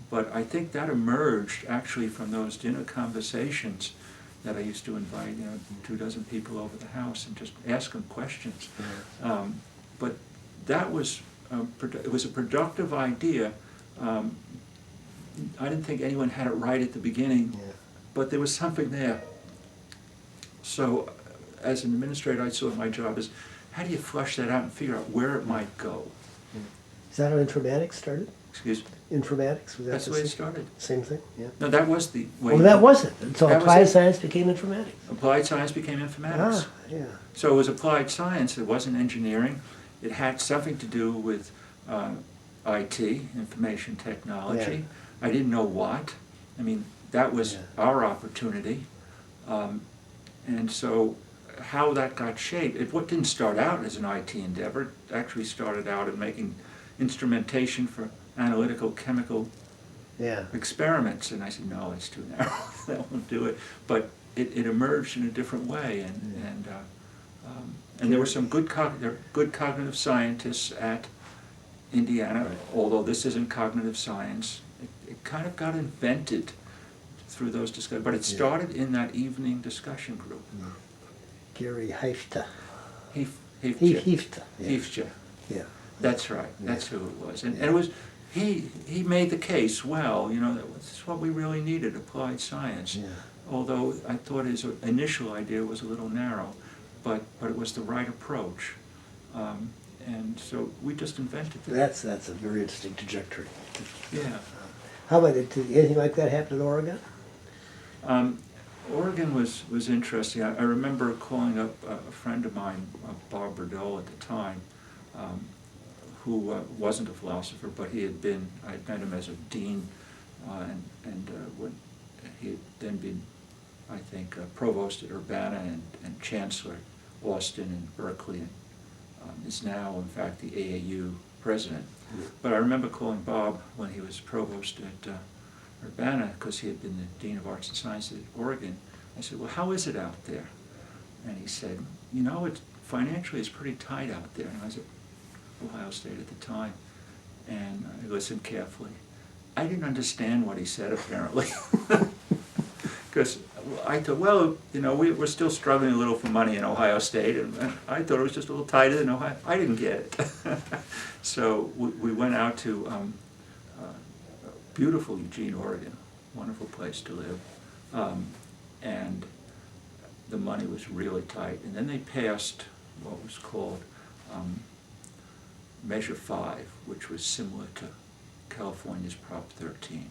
But I think that emerged actually from those dinner conversations that I used to invite 24 people over the house and just ask them questions. But that was it was a productive idea. I didn't think anyone had it right at the beginning, but there was something there. So as an administrator, I saw my job as, how do you flush that out and figure out where it might go? Is that how informatics started? Excuse me? Informatics? Was that That's the way it started. Same thing? Yeah. No, that was the way. Oh, that wasn't. So That was applied it. science became informatics. Applied science became informatics. Ah, yeah. So it was applied science. It wasn't engineering. It had something to do with IT, information technology. Yeah. I didn't know what. I mean, that was our opportunity. And so how that got shaped, it didn't start out as an IT endeavor. It actually started out in making instrumentation for analytical chemical experiments. And I said, no, it's too narrow. That won't do it. But it emerged in a different way. And there were some good cognitive scientists at Indiana, although this isn't cognitive science. It kind of got invented through those discussions, but it started in that evening discussion group. Gary Heifta. Heifta. Yeah. That's right. That's who it was. And it was, he made the case well, that this is what we really needed, applied science. Yeah. Although I thought his initial idea was a little narrow, but it was the right approach. And so we just invented it. That's a very interesting trajectory. Yeah. How about it? Did anything like that happen in Oregon? Oregon was interesting. I remember calling up a friend of mine, Bob Bordeaux at the time, who wasn't a philosopher, but he had been, I had met him as a dean, and when he had then been, I think, provost at Urbana and chancellor at Austin and Berkeley, and is now, in fact, the AAU president. But I remember calling Bob when he was provost at Urbana, because he had been the Dean of Arts and Sciences at Oregon. I said, well, how is it out there? And he said, you know, financially it's pretty tight out there. And I was at Ohio State at the time, and I listened carefully. I didn't understand what he said, apparently, because I thought, well, you know, we're still struggling a little for money in Ohio State, and I thought it was just a little tighter than Ohio. I didn't get it. So we went out to beautiful Eugene, Oregon, wonderful place to live, and the money was really tight. And then they passed what was called Measure 5, which was similar to California's Prop 13.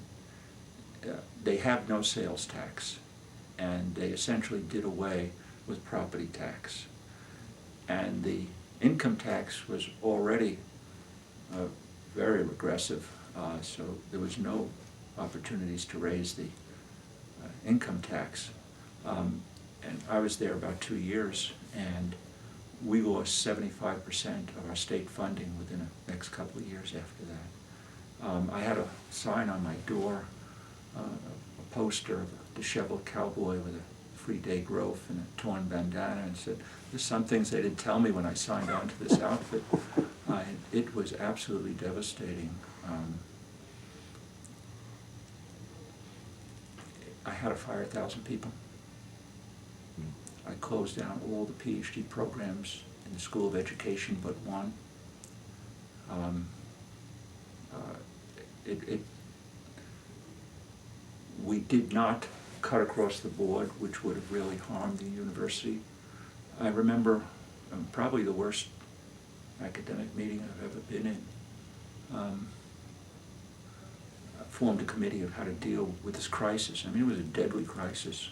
They have no sales tax, and they essentially did away with property tax. And the income tax was already very regressive, so there was no opportunities to raise the income tax. And I was there about 2 years, and we lost 75% of our state funding within the next couple of years after that. I had a sign on my door, a poster of a disheveled cowboy with a free day growth and a torn bandana, and said, there's some things they didn't tell me when I signed on to this outfit. It was absolutely devastating. I had to fire 1,000 people. I closed down all the PhD programs in the School of Education but one. We did not cut across the board, which would have really harmed the university. I remember probably the worst academic meeting I've ever been in. I formed a committee of how to deal with this crisis. I mean, it was a deadly crisis.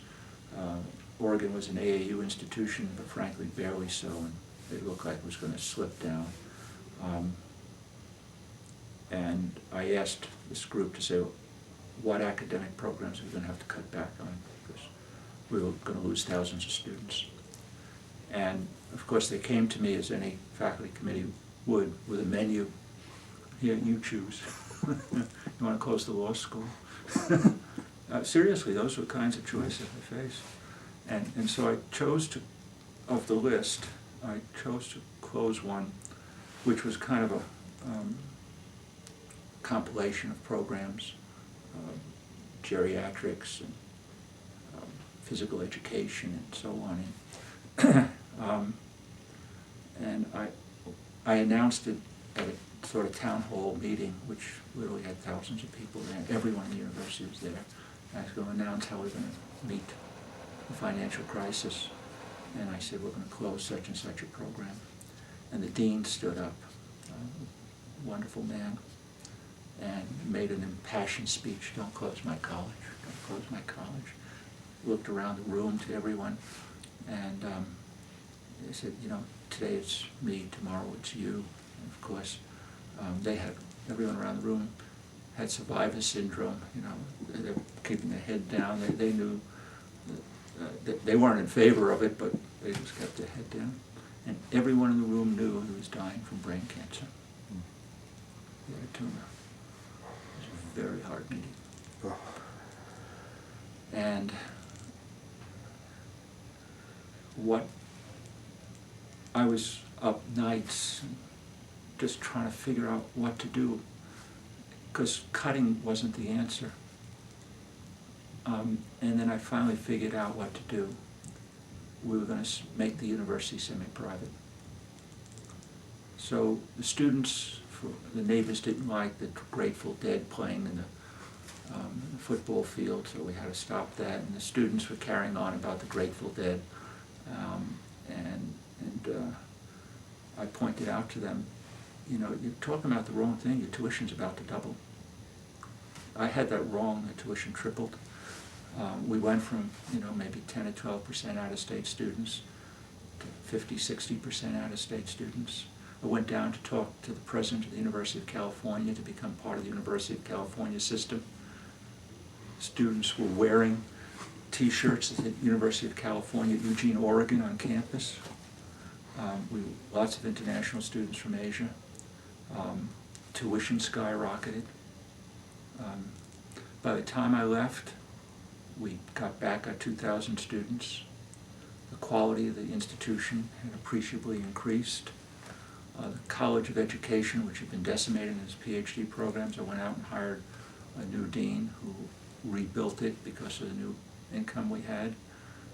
Oregon was an AAU institution, but frankly, barely so, and it looked like it was going to slip down. And I asked this group to say, what academic programs are we going to have to cut back on, because we were going to lose thousands of students. And of course, they came to me, as any faculty committee would, with a menu. Here, you choose. You want to close the law school? Seriously, those were kinds of choices I faced. And so I chose to, of the list, I chose to close one, which was kind of a compilation of programs, geriatrics and physical education and so on. And I announced it at a sort of town hall meeting, which literally had thousands of people there. Everyone in the university was there. I was going to announce how we're going to meet the financial crisis. And I said, we're going to close such and such a program. And the dean stood up, a wonderful man, and made an impassioned speech. Don't close my college. Don't close my college. Looked around the room to everyone, and they said, you know, today it's me, tomorrow it's you. And of course, they had, everyone around the room had survivor syndrome. You know, they're keeping their head down. They knew that they weren't in favor of it, but they just kept their head down. And everyone in the room knew he was dying from brain cancer. He had a tumor. It was a very hard meeting. Oh. And what I was up nights just trying to figure out what to do, because cutting wasn't the answer. And then I finally figured out what to do. We were going to make the university semi-private. So the students, the neighbors didn't like the Grateful Dead playing in the football field, so we had to stop that. And the students were carrying on about the Grateful Dead. I pointed out to them, you know, you're talking about the wrong thing. Your tuition's about to double. I had that wrong. The tuition tripled. We went from, you know, maybe 10 or 12% out-of-state students to 50, 60% out-of-state students. I went down to talk to the president of the University of California to become part of the University of California system. Students were wearing T-shirts at the University of California, Eugene, Oregon on campus. Lots of international students from Asia. Tuition skyrocketed. By the time I left, we got back our 2,000 students. The quality of the institution had appreciably increased. The College of Education, which had been decimated in its PhD programs, I went out and hired a new dean who rebuilt it because of the new income we had.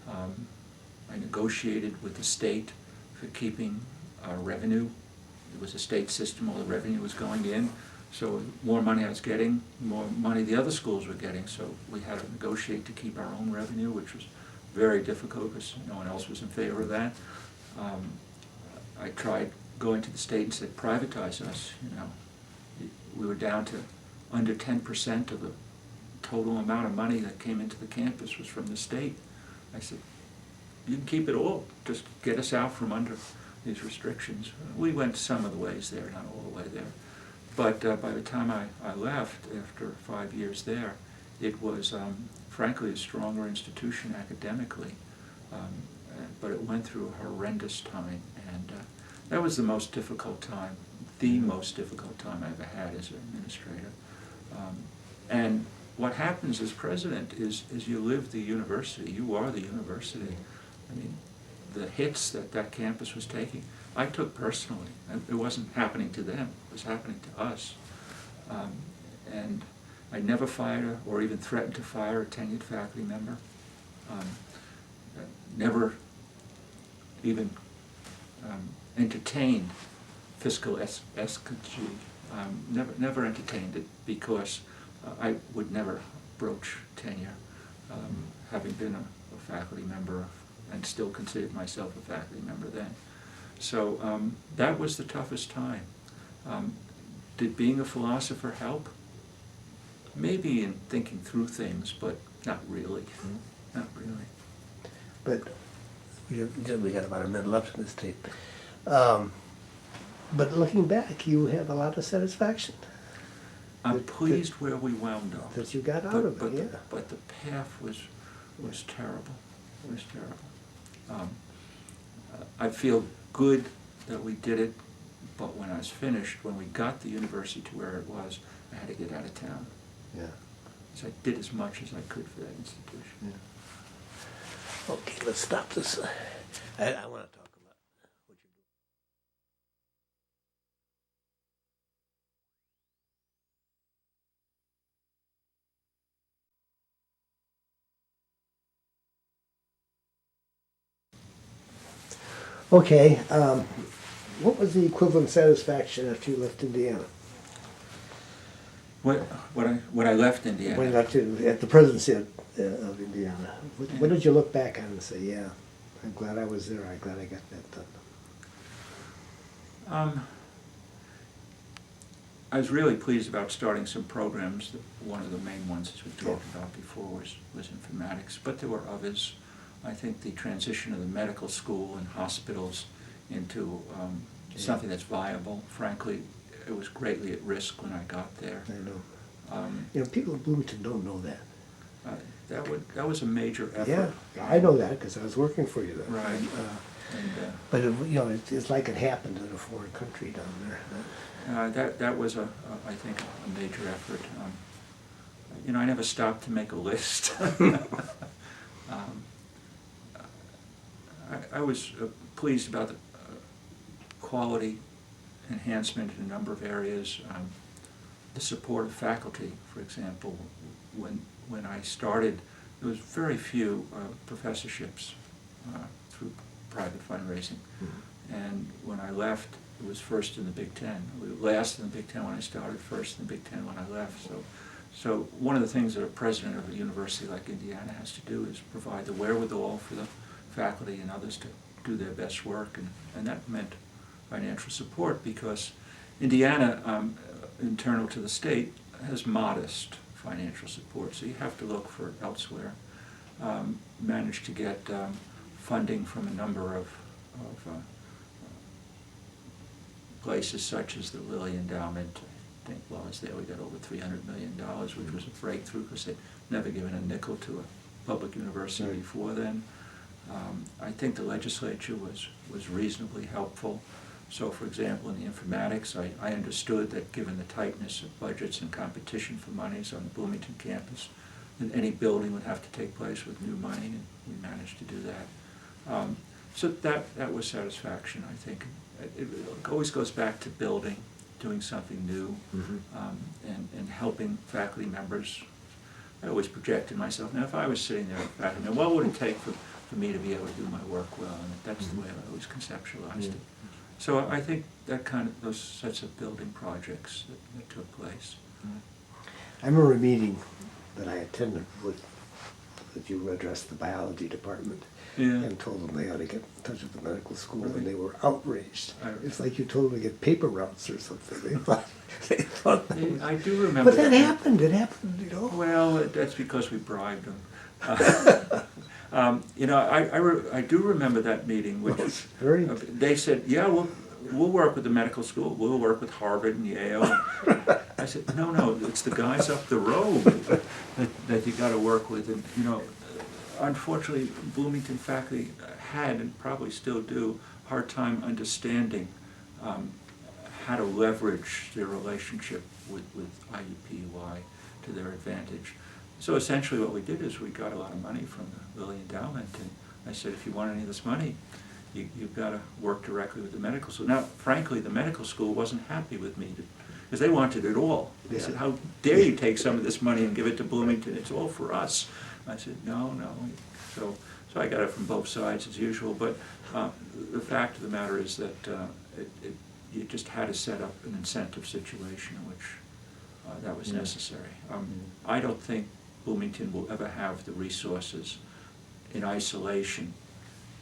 I negotiated with the state for keeping our revenue. It was a state system, all the revenue was going in. So the more money I was getting, the more money the other schools were getting. So we had to negotiate to keep our own revenue, which was very difficult because no one else was in favor of that. I tried going to the state and said, privatize us, you know. We were down to under 10% of the total amount of money that came into the campus was from the state. I said, you can keep it all, just get us out from under these restrictions. We went some of the ways there, not all the way there. But by the time I left, after 5 years there, it was frankly a stronger institution academically, but it went through a horrendous time, and that was the most difficult time, the most difficult time I ever had as an administrator. And what happens as president is you live the university. You are the university. I mean, the hits that campus was taking, I took personally. It wasn't happening to them. It was happening to us. And I never fired or even threatened to fire a tenured faculty member. Never even entertained fiscal escutcheon. Never entertained it because I would never broach tenure, having been a faculty member and still considered myself a faculty member then. So that was the toughest time. Did being a philosopher help? Maybe in thinking through things, but not really. Mm-hmm. Not really. But we got about a minute left in this tape. But looking back, you have a lot of satisfaction. I'm pleased where we wound up. That you got out of it, yeah. But the path was terrible. It was terrible. I feel good that we did it, but when I was finished, when we got the university to where it was, I had to get out of town. Yeah. So I did as much as I could for that institution. Yeah. Okay, let's stop this. I want to talk about what you're doing. Okay, what was the equivalent satisfaction after you left Indiana? When I left Indiana. When you got at the presidency of Indiana, what did you look back on and say, yeah, I'm glad I was there, I'm glad I got that done? I was really pleased about starting some programs. One of the main ones, as we talked about before, was informatics, but there were others. I think the transition of the medical school and hospitals into something that's viable, frankly, it was greatly at risk when I got there. I know. People in Bloomington don't know that. That was a major effort. Yeah, I know that because I was working for you then. Right. But it's like it happened in a foreign country down there. That was I think a major effort. I never stopped to make a list. I was pleased about the quality enhancement in a number of areas. The support of faculty, for example. When I started, there was very few professorships through private fundraising. Mm-hmm. And when I left, it was first in the Big Ten. We were last in the Big Ten when I started, first in the Big Ten when I left. So one of the things that a president of a university like Indiana has to do is provide the wherewithal for the faculty and others to do their best work, and that meant financial support, because Indiana, internal to the state, has modest financial support, so you have to look for elsewhere. Managed to get funding from a number of places such as the Lilly Endowment. I think while I was there we got over $300 million, which was a breakthrough because they'd never given a nickel to a public university before then. I think the legislature was reasonably helpful. So for example, in the informatics, I understood that given the tightness of budgets and competition for monies on the Bloomington campus, that any building would have to take place with new money, and we managed to do that. So that was satisfaction, I think. It always goes back to building, doing something new, and helping faculty members. I always projected myself. Now, if I was sitting there as a faculty member, what would it take for me to be able to do my work well? And that's the way I always conceptualized it. So I think that those sets of building projects that took place. I remember a meeting that I attended that you addressed the biology department and told them they ought to get in touch with the medical school, and they were outraged. It's like you told them to get paper routes or something. They thought I do remember. But that happened. It happened, you know. Well, that's because we bribed them. You know, I do remember that meeting, which they said, yeah, we'll work with the medical school, we'll work with Harvard and Yale. I said, no, it's the guys up the road that you got to work with. And you know, unfortunately, Bloomington faculty had, and probably still do, a hard time understanding how to leverage their relationship with IUPUI to their advantage. So essentially what we did is we got a lot of money from the Lilly Endowment, and I said, if you want any of this money, you've got to work directly with the medical school. Now, frankly, the medical school wasn't happy with me because they wanted it all. They said, how dare you take some of this money and give it to Bloomington? It's all for us. I said, no. So I got it from both sides as usual, but the fact of the matter is that you just had to set up an incentive situation in which that was necessary. I don't think Bloomington will ever have the resources in isolation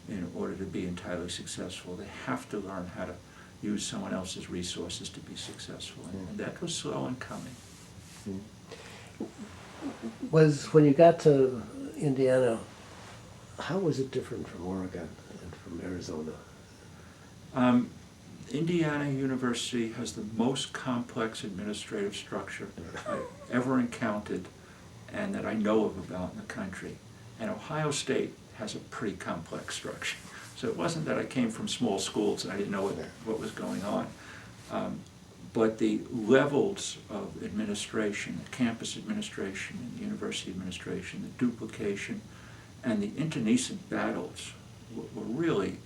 in order to be entirely successful. They have to learn how to use someone else's resources to be successful, and that was slow in coming. Was, when you got to Indiana, how was it different from Oregon and from Arizona? Indiana University has the most complex administrative structure I've ever encountered and that I know of about in the country. And Ohio State has a pretty complex structure. So it wasn't that I came from small schools and I didn't know what was going on. But the levels of administration, campus administration and university administration, the duplication, and the internecine battles were really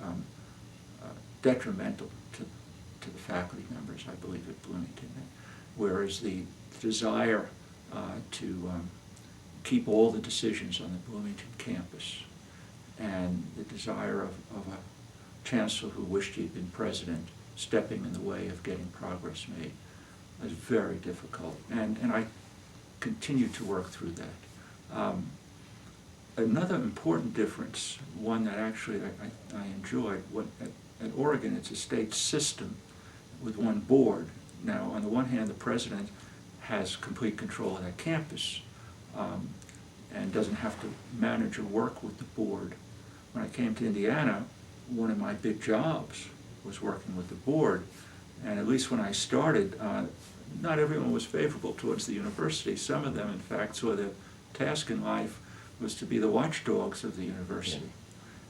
detrimental to the faculty members, I believe, at Bloomington. Whereas the desire to keep all the decisions on the Bloomington campus and the desire of a chancellor who wished he had been president stepping in the way of getting progress made was very difficult. And I continue to work through that. Another important difference, one that actually I enjoyed, at Oregon it's a state system with one board. Now, on the one hand, the president has complete control of that campus and doesn't have to manage or work with the board. When I came to Indiana, one of my big jobs was working with the board, and at least when I started, not everyone was favorable towards the university. Some of them, in fact, saw their task in life was to be the watchdogs of the university.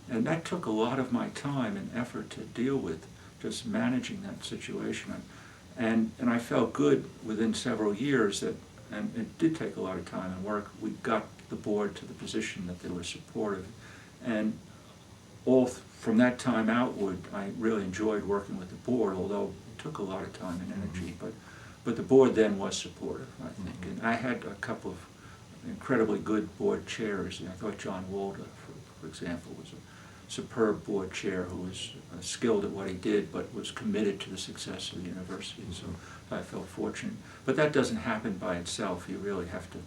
And that took a lot of my time and effort to deal with, just managing that situation. And I felt good within several years that, and it did take a lot of time and work, we got the board to the position that they were supportive. And all from that time outward, I really enjoyed working with the board, although it took a lot of time and energy. But the board then was supportive, I think. And I had a couple of incredibly good board chairs. I thought John Walder, for example, was a superb board chair who was skilled at what he did, but was committed to the success of the university. So I felt fortunate. But that doesn't happen by itself. You really have to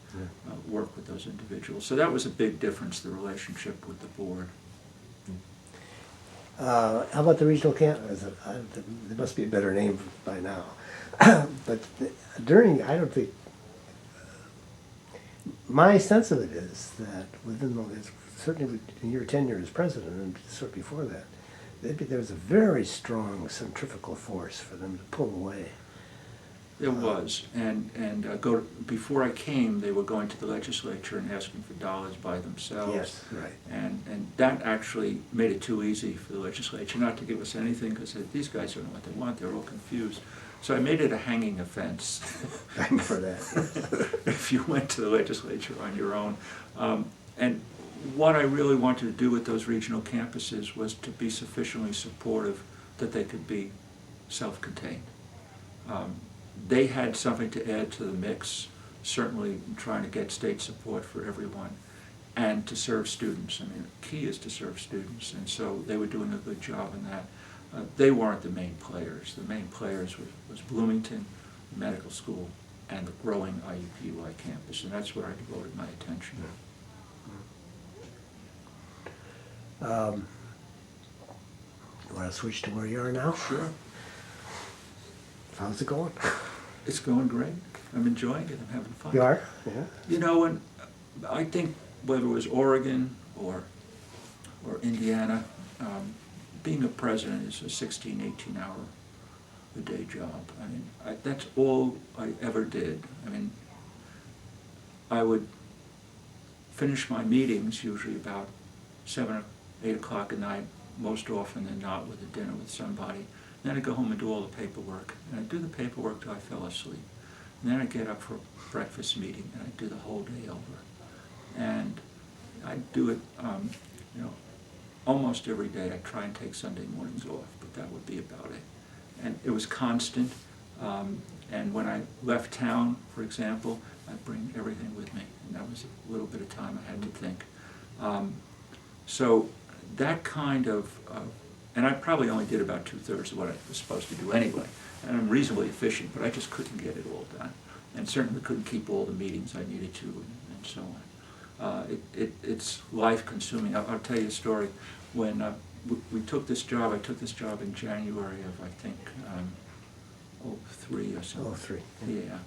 work with those individuals. So that was a big difference, the relationship with the board. How about the regional camp? There must be a better name by now. But during, I don't think, my sense of it is that certainly in your tenure as president and sort of before that, there was a very strong centrifugal force for them to pull away. There was, before I came, they were going to the legislature and asking for dollars by themselves. Yes, right. And that actually made it too easy for the legislature not to give us anything, because these guys don't know what they want, they're all confused. So I made it a hanging offense. For that. If you went to the legislature on your own. And what I really wanted to do with those regional campuses was to be sufficiently supportive that they could be self-contained. They had something to add to the mix, certainly in trying to get state support for everyone, and to serve students. I mean, the key is to serve students, and so they were doing a good job in that. They weren't the main players. The main players was Bloomington Medical School and the growing IUPUI campus, and that's where I devoted my attention. You want to switch to where you are now? Sure. How's it going? It's going great. I'm enjoying it. I'm having fun. You are? Yeah. You know, and I think whether it was Oregon or Indiana, being a president is a 16, 18 hour a day job. I mean, that's all I ever did. I mean, I would finish my meetings usually about 7 or 8 o'clock at night, most often than not with a dinner with somebody. Then I'd go home and do all the paperwork. And I'd do the paperwork till I fell asleep. And then I'd get up for a breakfast meeting and I'd do the whole day over. And I'd do it, you know, almost every day. I'd try and take Sunday mornings off, but that would be about it. And it was constant. And when I left town, for example, I'd bring everything with me. And that was a little bit of time I had to think. So that kind of, and I probably only did about 2/3 of what I was supposed to do anyway. And I'm reasonably efficient, but I just couldn't get it all done. And certainly couldn't keep all the meetings I needed to, and so on. It's life-consuming. I'll tell you a story. When we took this job, I took this job in January of, I think, 03 or something. 03. Yeah.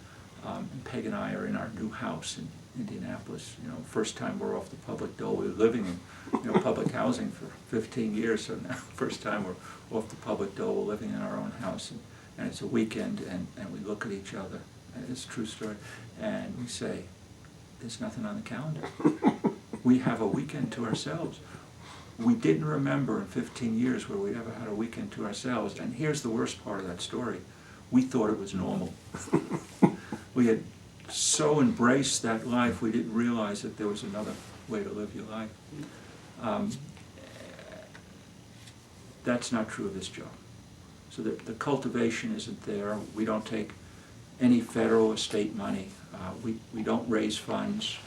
And Peg and I are in our new house in Indianapolis. You know, first time we're off the public dole. We were living in, you know, public housing for 15 years, so now first time we're off the public dole. We're living in our own house, and it's a weekend, and we look at each other. And it's a true story, and we say, "There's nothing on the calendar. We have a weekend to ourselves." We didn't remember in 15 years where we ever had a weekend to ourselves. And here's the worst part of that story: we thought it was normal. We had so embraced that life, we didn't realize that there was another way to live your life. That's not true of this job. So the cultivation isn't there. We don't take any federal or state money. We don't raise funds.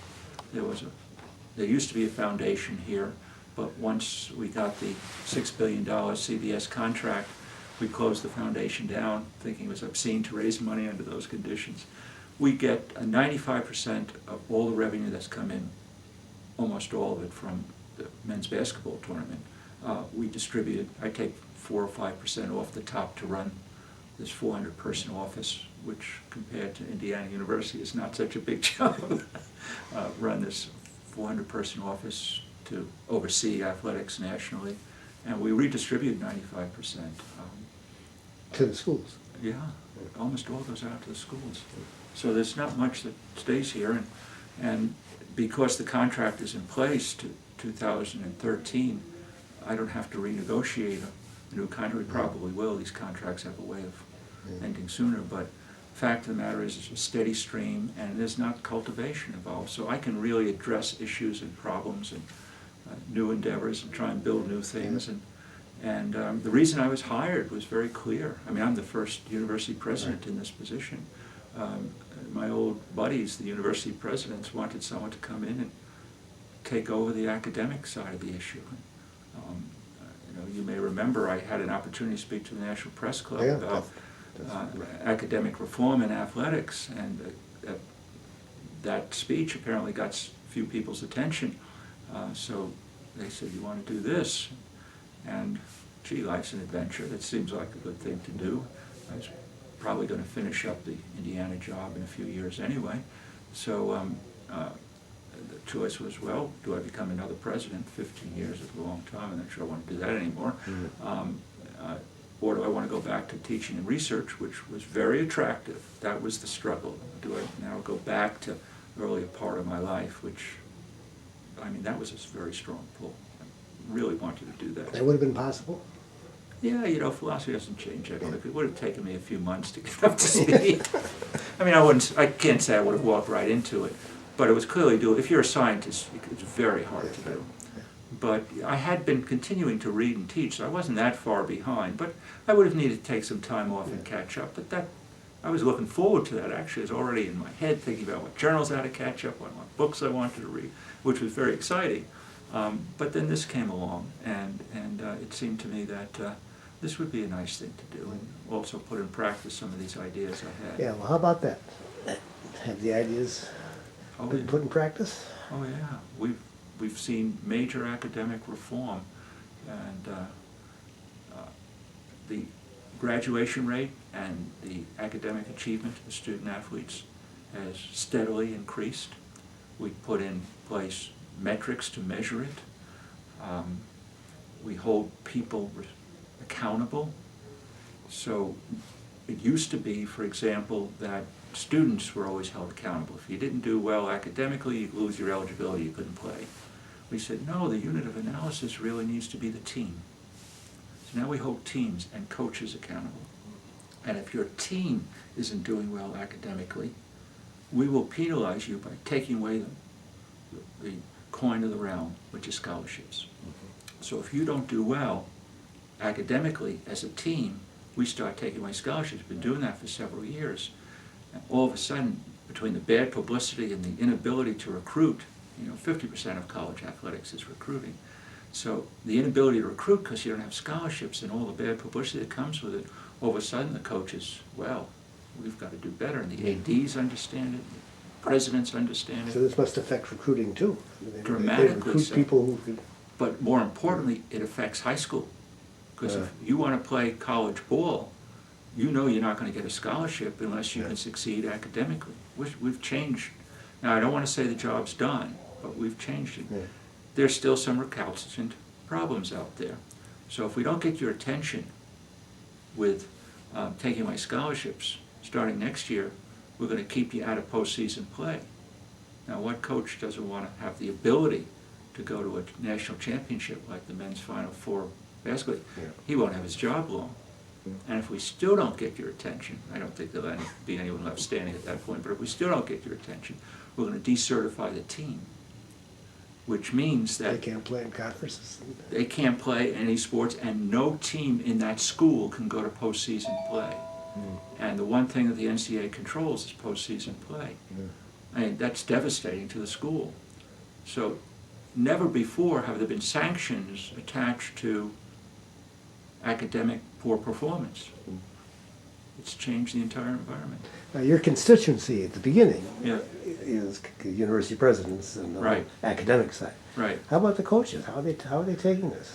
There used to be a foundation here, but once we got the $6 billion CBS contract, we closed the foundation down, thinking it was obscene to raise money under those conditions. We get 95% of all the revenue that's come in, almost all of it from the men's basketball tournament. We distribute it. I take 4 or 5% off the top to run this 400-person office, which compared to Indiana University is not such a big job. Run this 400-person office to oversee athletics nationally, and we redistribute 95%. To the schools. Yeah, almost all goes out to the schools. So there's not much that stays here, and because the contract is in place to 2013, I don't have to renegotiate a new contract. We probably will. These contracts have a way of ending sooner, but fact of the matter is it's a steady stream, and there's not cultivation involved. So I can really address issues and problems and new endeavors and try and build new things. And the reason I was hired was very clear. I mean, I'm the first university president in this position. My old buddies, the university presidents, wanted someone to come in and take over the academic side of the issue. You know, you may remember I had an opportunity to speak to the National Press Club about academic reform in athletics, and that speech apparently got a few people's attention. So they said, "You want to do this?" And gee, life's an adventure. That seems like a good thing to do. I was probably going to finish up the Indiana job in a few years anyway. So the choice was, well, do I become another president? 15 years is a long time. I'm not sure I want to do that anymore. Or do I want to go back to teaching and research, which was very attractive. That was the struggle. Do I now go back to the earlier part of my life, which, I mean, that was a very strong pull. I really wanted to do that. That would have been possible? Yeah, you know, philosophy doesn't change. I don't think it would have taken me a few months to get up to speed. I mean, I can't say I would have walked right into it, but it was clearly doable. If you're a scientist, it's very hard to do. But I had been continuing to read and teach, so I wasn't that far behind. But I would have needed to take some time off and catch up. But that, I was looking forward to that. Actually, it was already in my head, thinking about what journals I had to catch up on, what books I wanted to read, which was very exciting. But then this came along, and it seemed to me that this would be a nice thing to do, and also put in practice some of these ideas I had. Yeah, well, how about that? Have the ideas been put in practice? Oh yeah, we've seen major academic reform, and the graduation rate and the academic achievement of the student athletes has steadily increased. We put in place metrics to measure it. We hold people accountable. So it used to be, for example, that students were always held accountable. If you didn't do well academically, you'd lose your eligibility, you couldn't play. We said, no, the unit of analysis really needs to be the team. So now we hold teams and coaches accountable. And if your team isn't doing well academically, we will penalize you by taking away the coin of the realm, which is scholarships. So if you don't do well academically as a team, we start taking away scholarships. We've been doing that for several years. And all of a sudden, between the bad publicity and the inability to recruit, 50% of college athletics is recruiting. So the inability to recruit because you don't have scholarships and all the bad publicity that comes with it, all of a sudden the coaches, well, we've got to do better. And the ADs understand it, the presidents understand it. So this must affect recruiting too. Dramatically they recruit so. People who could... But more importantly, it affects high school. Because if you want to play college ball, you're not going to get a scholarship unless you can succeed academically. We've changed. Now, I don't want to say the job's done, but we've changed it. There's still some recalcitrant problems out there. So if we don't get your attention with taking away scholarships, starting next year, we're going to keep you out of postseason play. Now, what coach doesn't want to have the ability to go to a national championship like the men's Final Four basketball? He won't have his job long. And if we still don't get your attention, I don't think there'll be anyone left standing at that point, but if we still don't get your attention, we're going to decertify the team, which means that They can't play in conferences. they can't play any sports, and no team in that school can go to postseason play. And the one thing that the NCAA controls is postseason play. I mean, that's devastating to the school. So never before have there been sanctions attached to academic poor performance. It's changed the entire environment. Now, your constituency at the beginning Yeah. is university presidents and the Right. academic side. Right. How about the coaches? How are they taking this?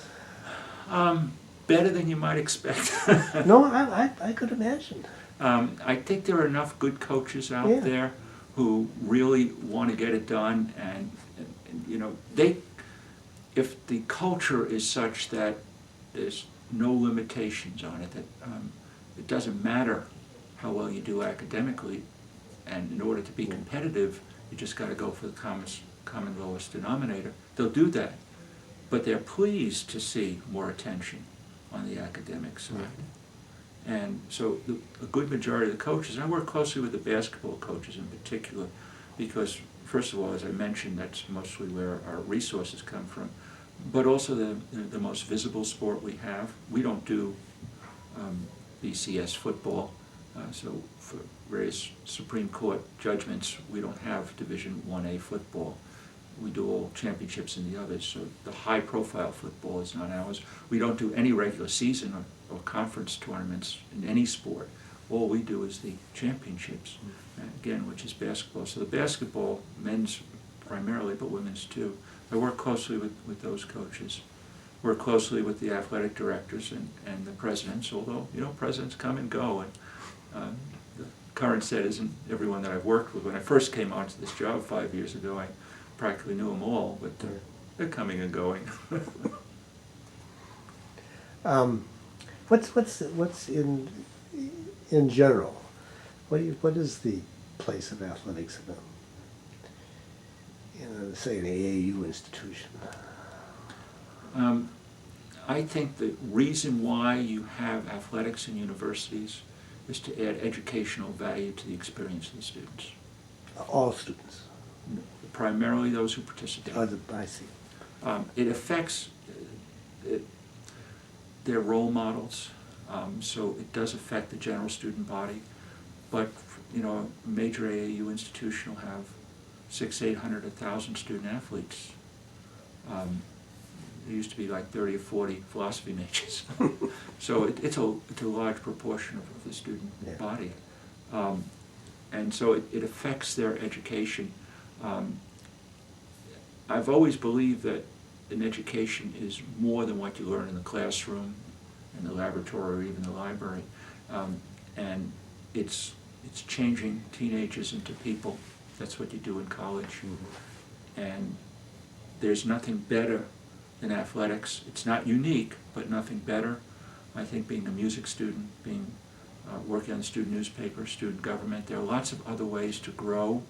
Better than you might expect. No, I could imagine. I think there are enough good coaches out there who really want to get it done, and if the culture is such that there's no limitations on it, that it doesn't matter how well you do academically, and in order to be competitive, you just got to go for the common lowest denominator, they'll do that. But they're pleased to see more attention on the academic side. And so a good majority of the coaches, and I work closely with the basketball coaches in particular, because first of all, as I mentioned, that's mostly where our resources come from, but also the most visible sport we have. We don't do BCS football, so for various Supreme Court judgments, we don't have Division 1A football. We do all championships in the others, so the high-profile football is not ours. We don't do any regular season or conference tournaments in any sport. All we do is the championships, again, which is basketball. So the basketball, men's primarily, but women's too. I work closely with those coaches. work closely with the athletic directors and the presidents, although, you know, presidents come and go, and the current set isn't everyone that I've worked with. When I first came onto this job 5 years ago, I practically knew them all, but they're coming and going. What's in general? What is the place of athletics in say an AAU institution? I think the reason why you have athletics in universities is to add educational value to the experience of the students. All students. Primarily those who participate. I see. It affects their role models, so it does affect the general student body. But you know, a major AAU institution will have 600, 800, 1,000 student athletes. There used to be like 30 or 40 philosophy majors. So it's a large proportion of the student body. And so it affects their education. I've always believed that an education is more than what you learn in the classroom, in the laboratory, or even the library. And it's changing teenagers into people. That's what you do in college. Mm-hmm. And there's nothing better than athletics. It's not unique, but nothing better. I think being a music student, working on the student newspaper, student government, there are lots of other ways to grow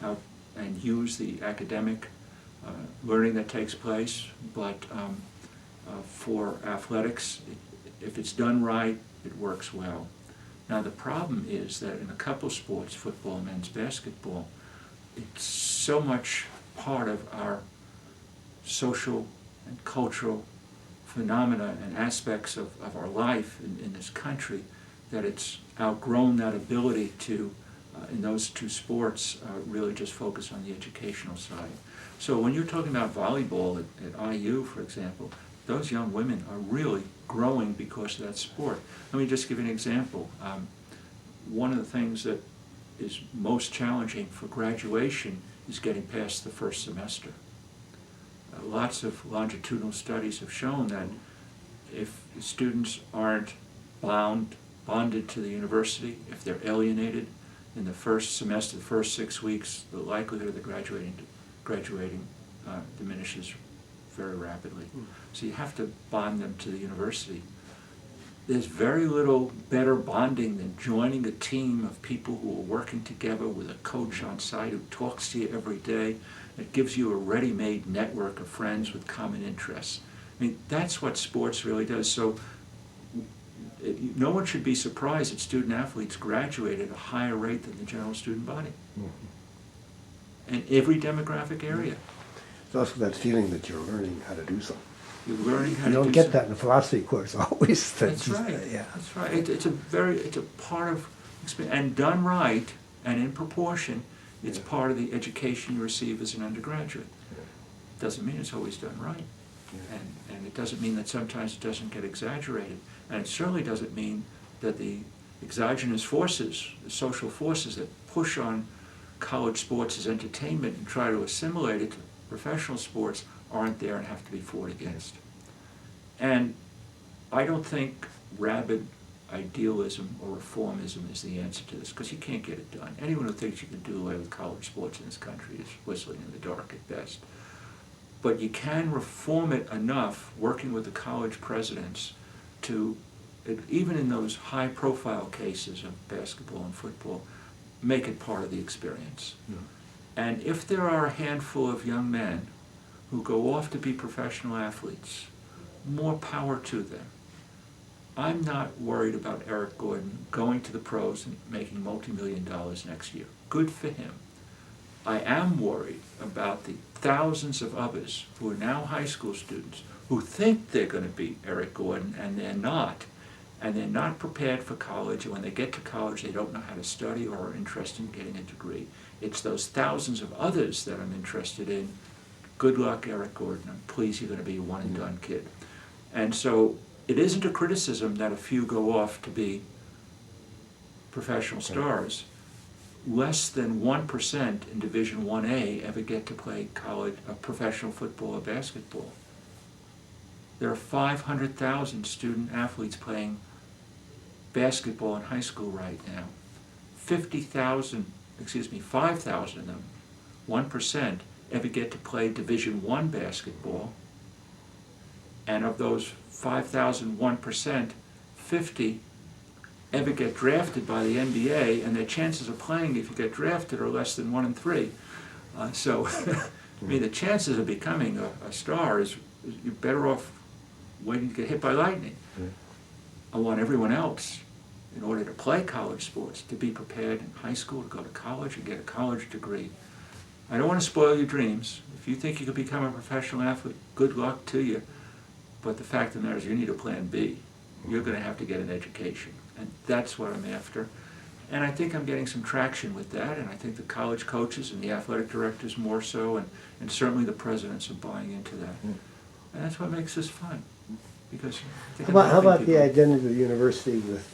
and use the academic learning that takes place. But for athletics, if it's done right, it works well. Now the problem is that in a couple sports, football and men's basketball, it's so much part of our social and cultural phenomena and aspects of our life in this country that it's outgrown that ability to, in those two sports, really just focus on the educational side. So when you're talking about volleyball at IU, for example, those young women are really growing because of that sport. Let me just give you an example. One of the things that is most challenging for graduation is getting past the first semester. Lots of longitudinal studies have shown that if students aren't bonded to the university, if they're alienated in the first semester, the first 6 weeks, the likelihood of the graduating diminishes very rapidly. So you have to bond them to the university. There's very little better bonding than joining a team of people who are working together with a coach on site who talks to you every day. It gives you a ready-made network of friends with common interests. I mean, that's what sports really does. So no one should be surprised that student athletes graduate at a higher rate than the general student body. Mm-hmm. In every demographic area. It's also that feeling that you're learning how to do something. You're learning how to do something. You don't get that in a philosophy course always. That's right. Yeah. That's right. It's a part of experience, and done right and in proportion. It's part of the education you receive as an undergraduate. Doesn't mean it's always done right, and it doesn't mean that sometimes it doesn't get exaggerated, and it certainly doesn't mean that the exogenous forces, the social forces that push on college sports as entertainment and try to assimilate it to professional sports aren't there and have to be fought against. And I don't think rabid idealism or reformism is the answer to this, because you can't get it done. Anyone who thinks you can do away with college sports in this country is whistling in the dark at best. But you can reform it enough, working with the college presidents, to, even in those high-profile cases of basketball and football, make it part of the experience. Yeah. And if there are a handful of young men who go off to be professional athletes, more power to them. I'm not worried about Eric Gordon going to the pros and making multi-million dollars next year. Good for him. I am worried about the thousands of others who are now high school students who think they're going to be Eric Gordon, and they're not prepared for college, and when they get to college they don't know how to study or are interested in getting a degree. It's those thousands of others that I'm interested in. Good luck, Eric Gordon. I'm pleased you're going to be a one-and-done kid. And so it isn't a criticism that a few go off to be professional stars. Less than 1% in Division 1A ever get to play college, professional football or basketball. There are 500,000 student athletes playing basketball in high school right now. 5,000 of them, 1%, ever get to play Division I basketball. And of those 5,000, 1%, 50 ever get drafted by the NBA, and their chances of playing if you get drafted are less than 1 in 3. So, I mean, the chances of becoming a star is you're better off waiting to get hit by lightning. I want everyone else, in order to play college sports, to be prepared in high school, to go to college and get a college degree. I don't want to spoil your dreams. If you think you could become a professional athlete, good luck to you. But the fact of the matter is you need a plan B. You're going to have to get an education. And that's what I'm after. And I think I'm getting some traction with that, and I think the college coaches and the athletic directors more so, and certainly the presidents are buying into that. And that's what makes this fun. Because I think How about the identity of the university with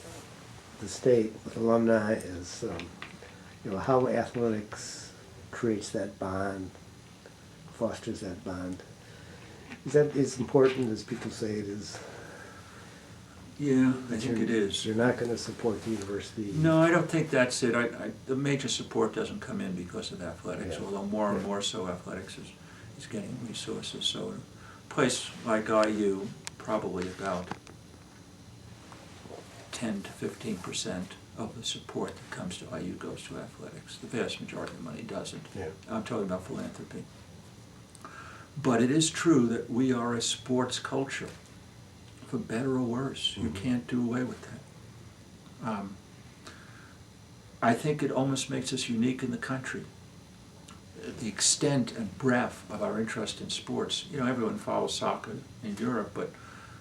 the state, with alumni, is how athletics creates that bond, fosters that bond. Is that as important as people say it is? Yeah, I think it is. You're not going to support the university? No, I don't think that's it. The major support doesn't come in because of athletics, although more and more so athletics is getting resources. So a place like IU, probably about 10 to 15% of the support that comes to IU goes to athletics. The vast majority of the money doesn't. Yeah. I'm talking about philanthropy. But it is true that we are a sports culture. For better or worse, you can't do away with that. I think it almost makes us unique in the country. The extent and breadth of our interest in sports. Everyone follows soccer in Europe, but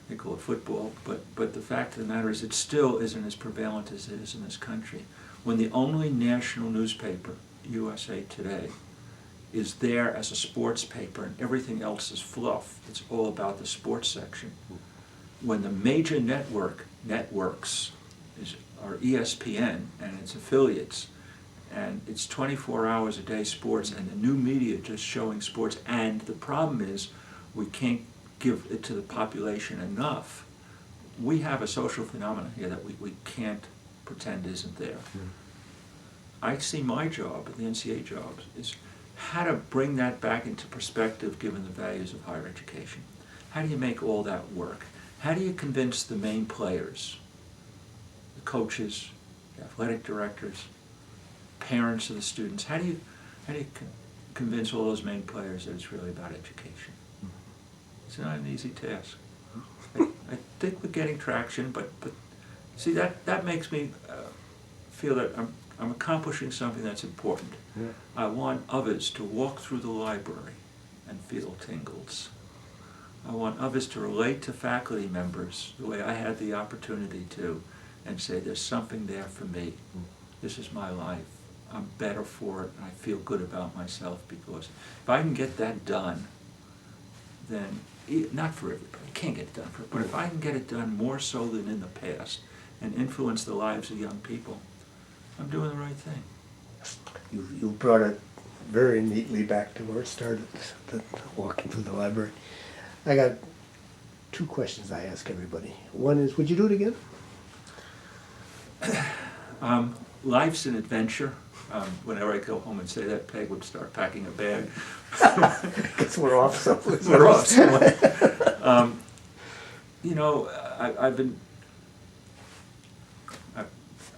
they call it football. But the fact of the matter is, it still isn't as prevalent as it is in this country. When the only national newspaper, USA Today, is there as a sports paper and everything else is fluff. It's all about the sports section. When the major networks are ESPN and its affiliates, and it's 24 hours a day sports, and the new media just showing sports, and the problem is we can't give it to the population enough. We have a social phenomenon here that we can't pretend isn't there. I see my job, the NCAA job, is how to bring that back into perspective given the values of higher education. How do you make all that work? How do you convince the main players, the coaches, the athletic directors, parents of the students? How do you convince all those main players that it's really about education? It's not an easy task. I think we're getting traction, but see, that makes me feel that I'm accomplishing something that's important. Yeah. I want others to walk through the library and feel tingles. I want others to relate to faculty members the way I had the opportunity to, and say there's something there for me. This is my life. I'm better for it, and I feel good about myself, because if I can get that done, then, not for everybody, I can't get it done for everybody, but if I can get it done more so than in the past and influence the lives of young people, I'm doing the right thing. You brought it very neatly back to where it started, walking through the library. I got 2 questions I ask everybody. One is, would you do it again? Life's an adventure. Whenever I go home and say that, Peg would start packing a bag. Guess we're off somewhere. We're off somewhere.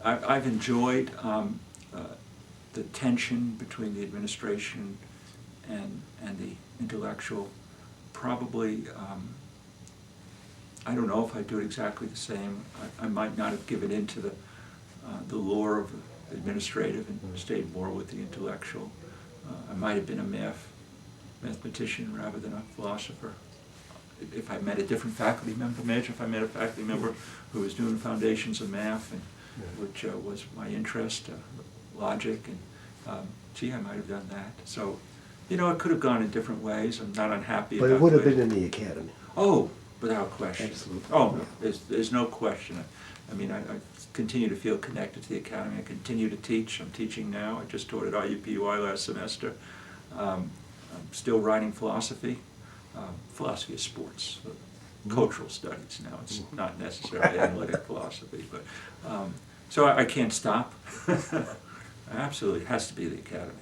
I've enjoyed the tension between the administration and the intellectual. Probably, I don't know if I'd do it exactly the same. I might not have given in to the lure of the administrative and stayed more with the intellectual. I might have been a mathematician rather than a philosopher. If I met a different faculty member, imagine if I met a faculty member who was doing foundations of math, and which was my interest, logic, and gee, I might have done that. So, it could have gone in different ways. I'm not unhappy about it. But it would have been in the academy. Oh, without question. Absolutely. Oh, no, there's no question. I mean, I continue to feel connected to the academy. I continue to teach. I'm teaching now. I just taught at IUPUI last semester. I'm still writing philosophy. Philosophy of sports. cultural studies now. It's not necessarily analytic philosophy, but so I can't stop. Absolutely, it has to be the academy.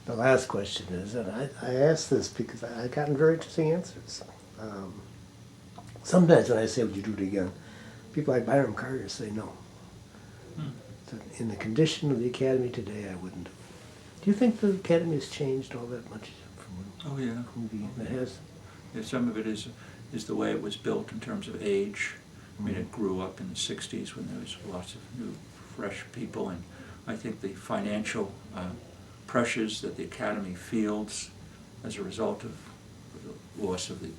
The last question is, and I asked this because I've gotten very interesting answers. Sometimes when I say, would you do it again, people like Byron Carter say no. So in the condition of the academy today, I wouldn't do it. Do you think the academy has changed all that much from Oh yeah. when it has? Yeah, some of it is the way it was built in terms of age. I mean, it grew up in the 60s when there was lots of new, fresh people, and I think the financial pressures that the academy feels as a result of the loss of the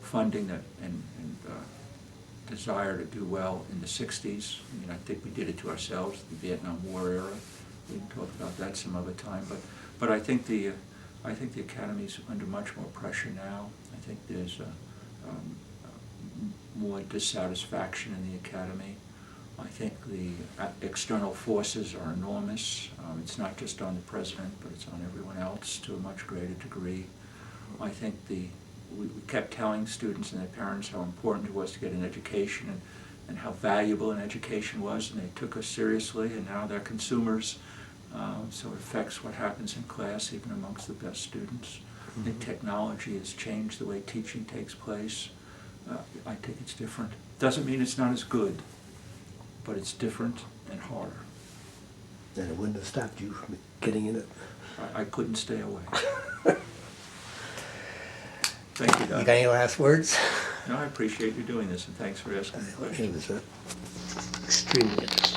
funding and desire to do well in the 60s. I mean, I think we did it to ourselves, the Vietnam War era. We can talk about that some other time, but I think the academy's under much more pressure now. I think there's more dissatisfaction in the academy. I think the external forces are enormous. It's not just on the president, but it's on everyone else to a much greater degree. I think we kept telling students and their parents how important it was to get an education and how valuable an education was, and they took us seriously, and now they're consumers. So it affects what happens in class, even amongst the best students. I think technology has changed the way teaching takes place. I think it's different. Doesn't mean it's not as good, but it's different and harder. And it wouldn't have stopped you from getting in it. I couldn't stay away. Thank you, Doc. You got any last words? No, I appreciate you doing this, and thanks for asking the question. It was extremely interesting.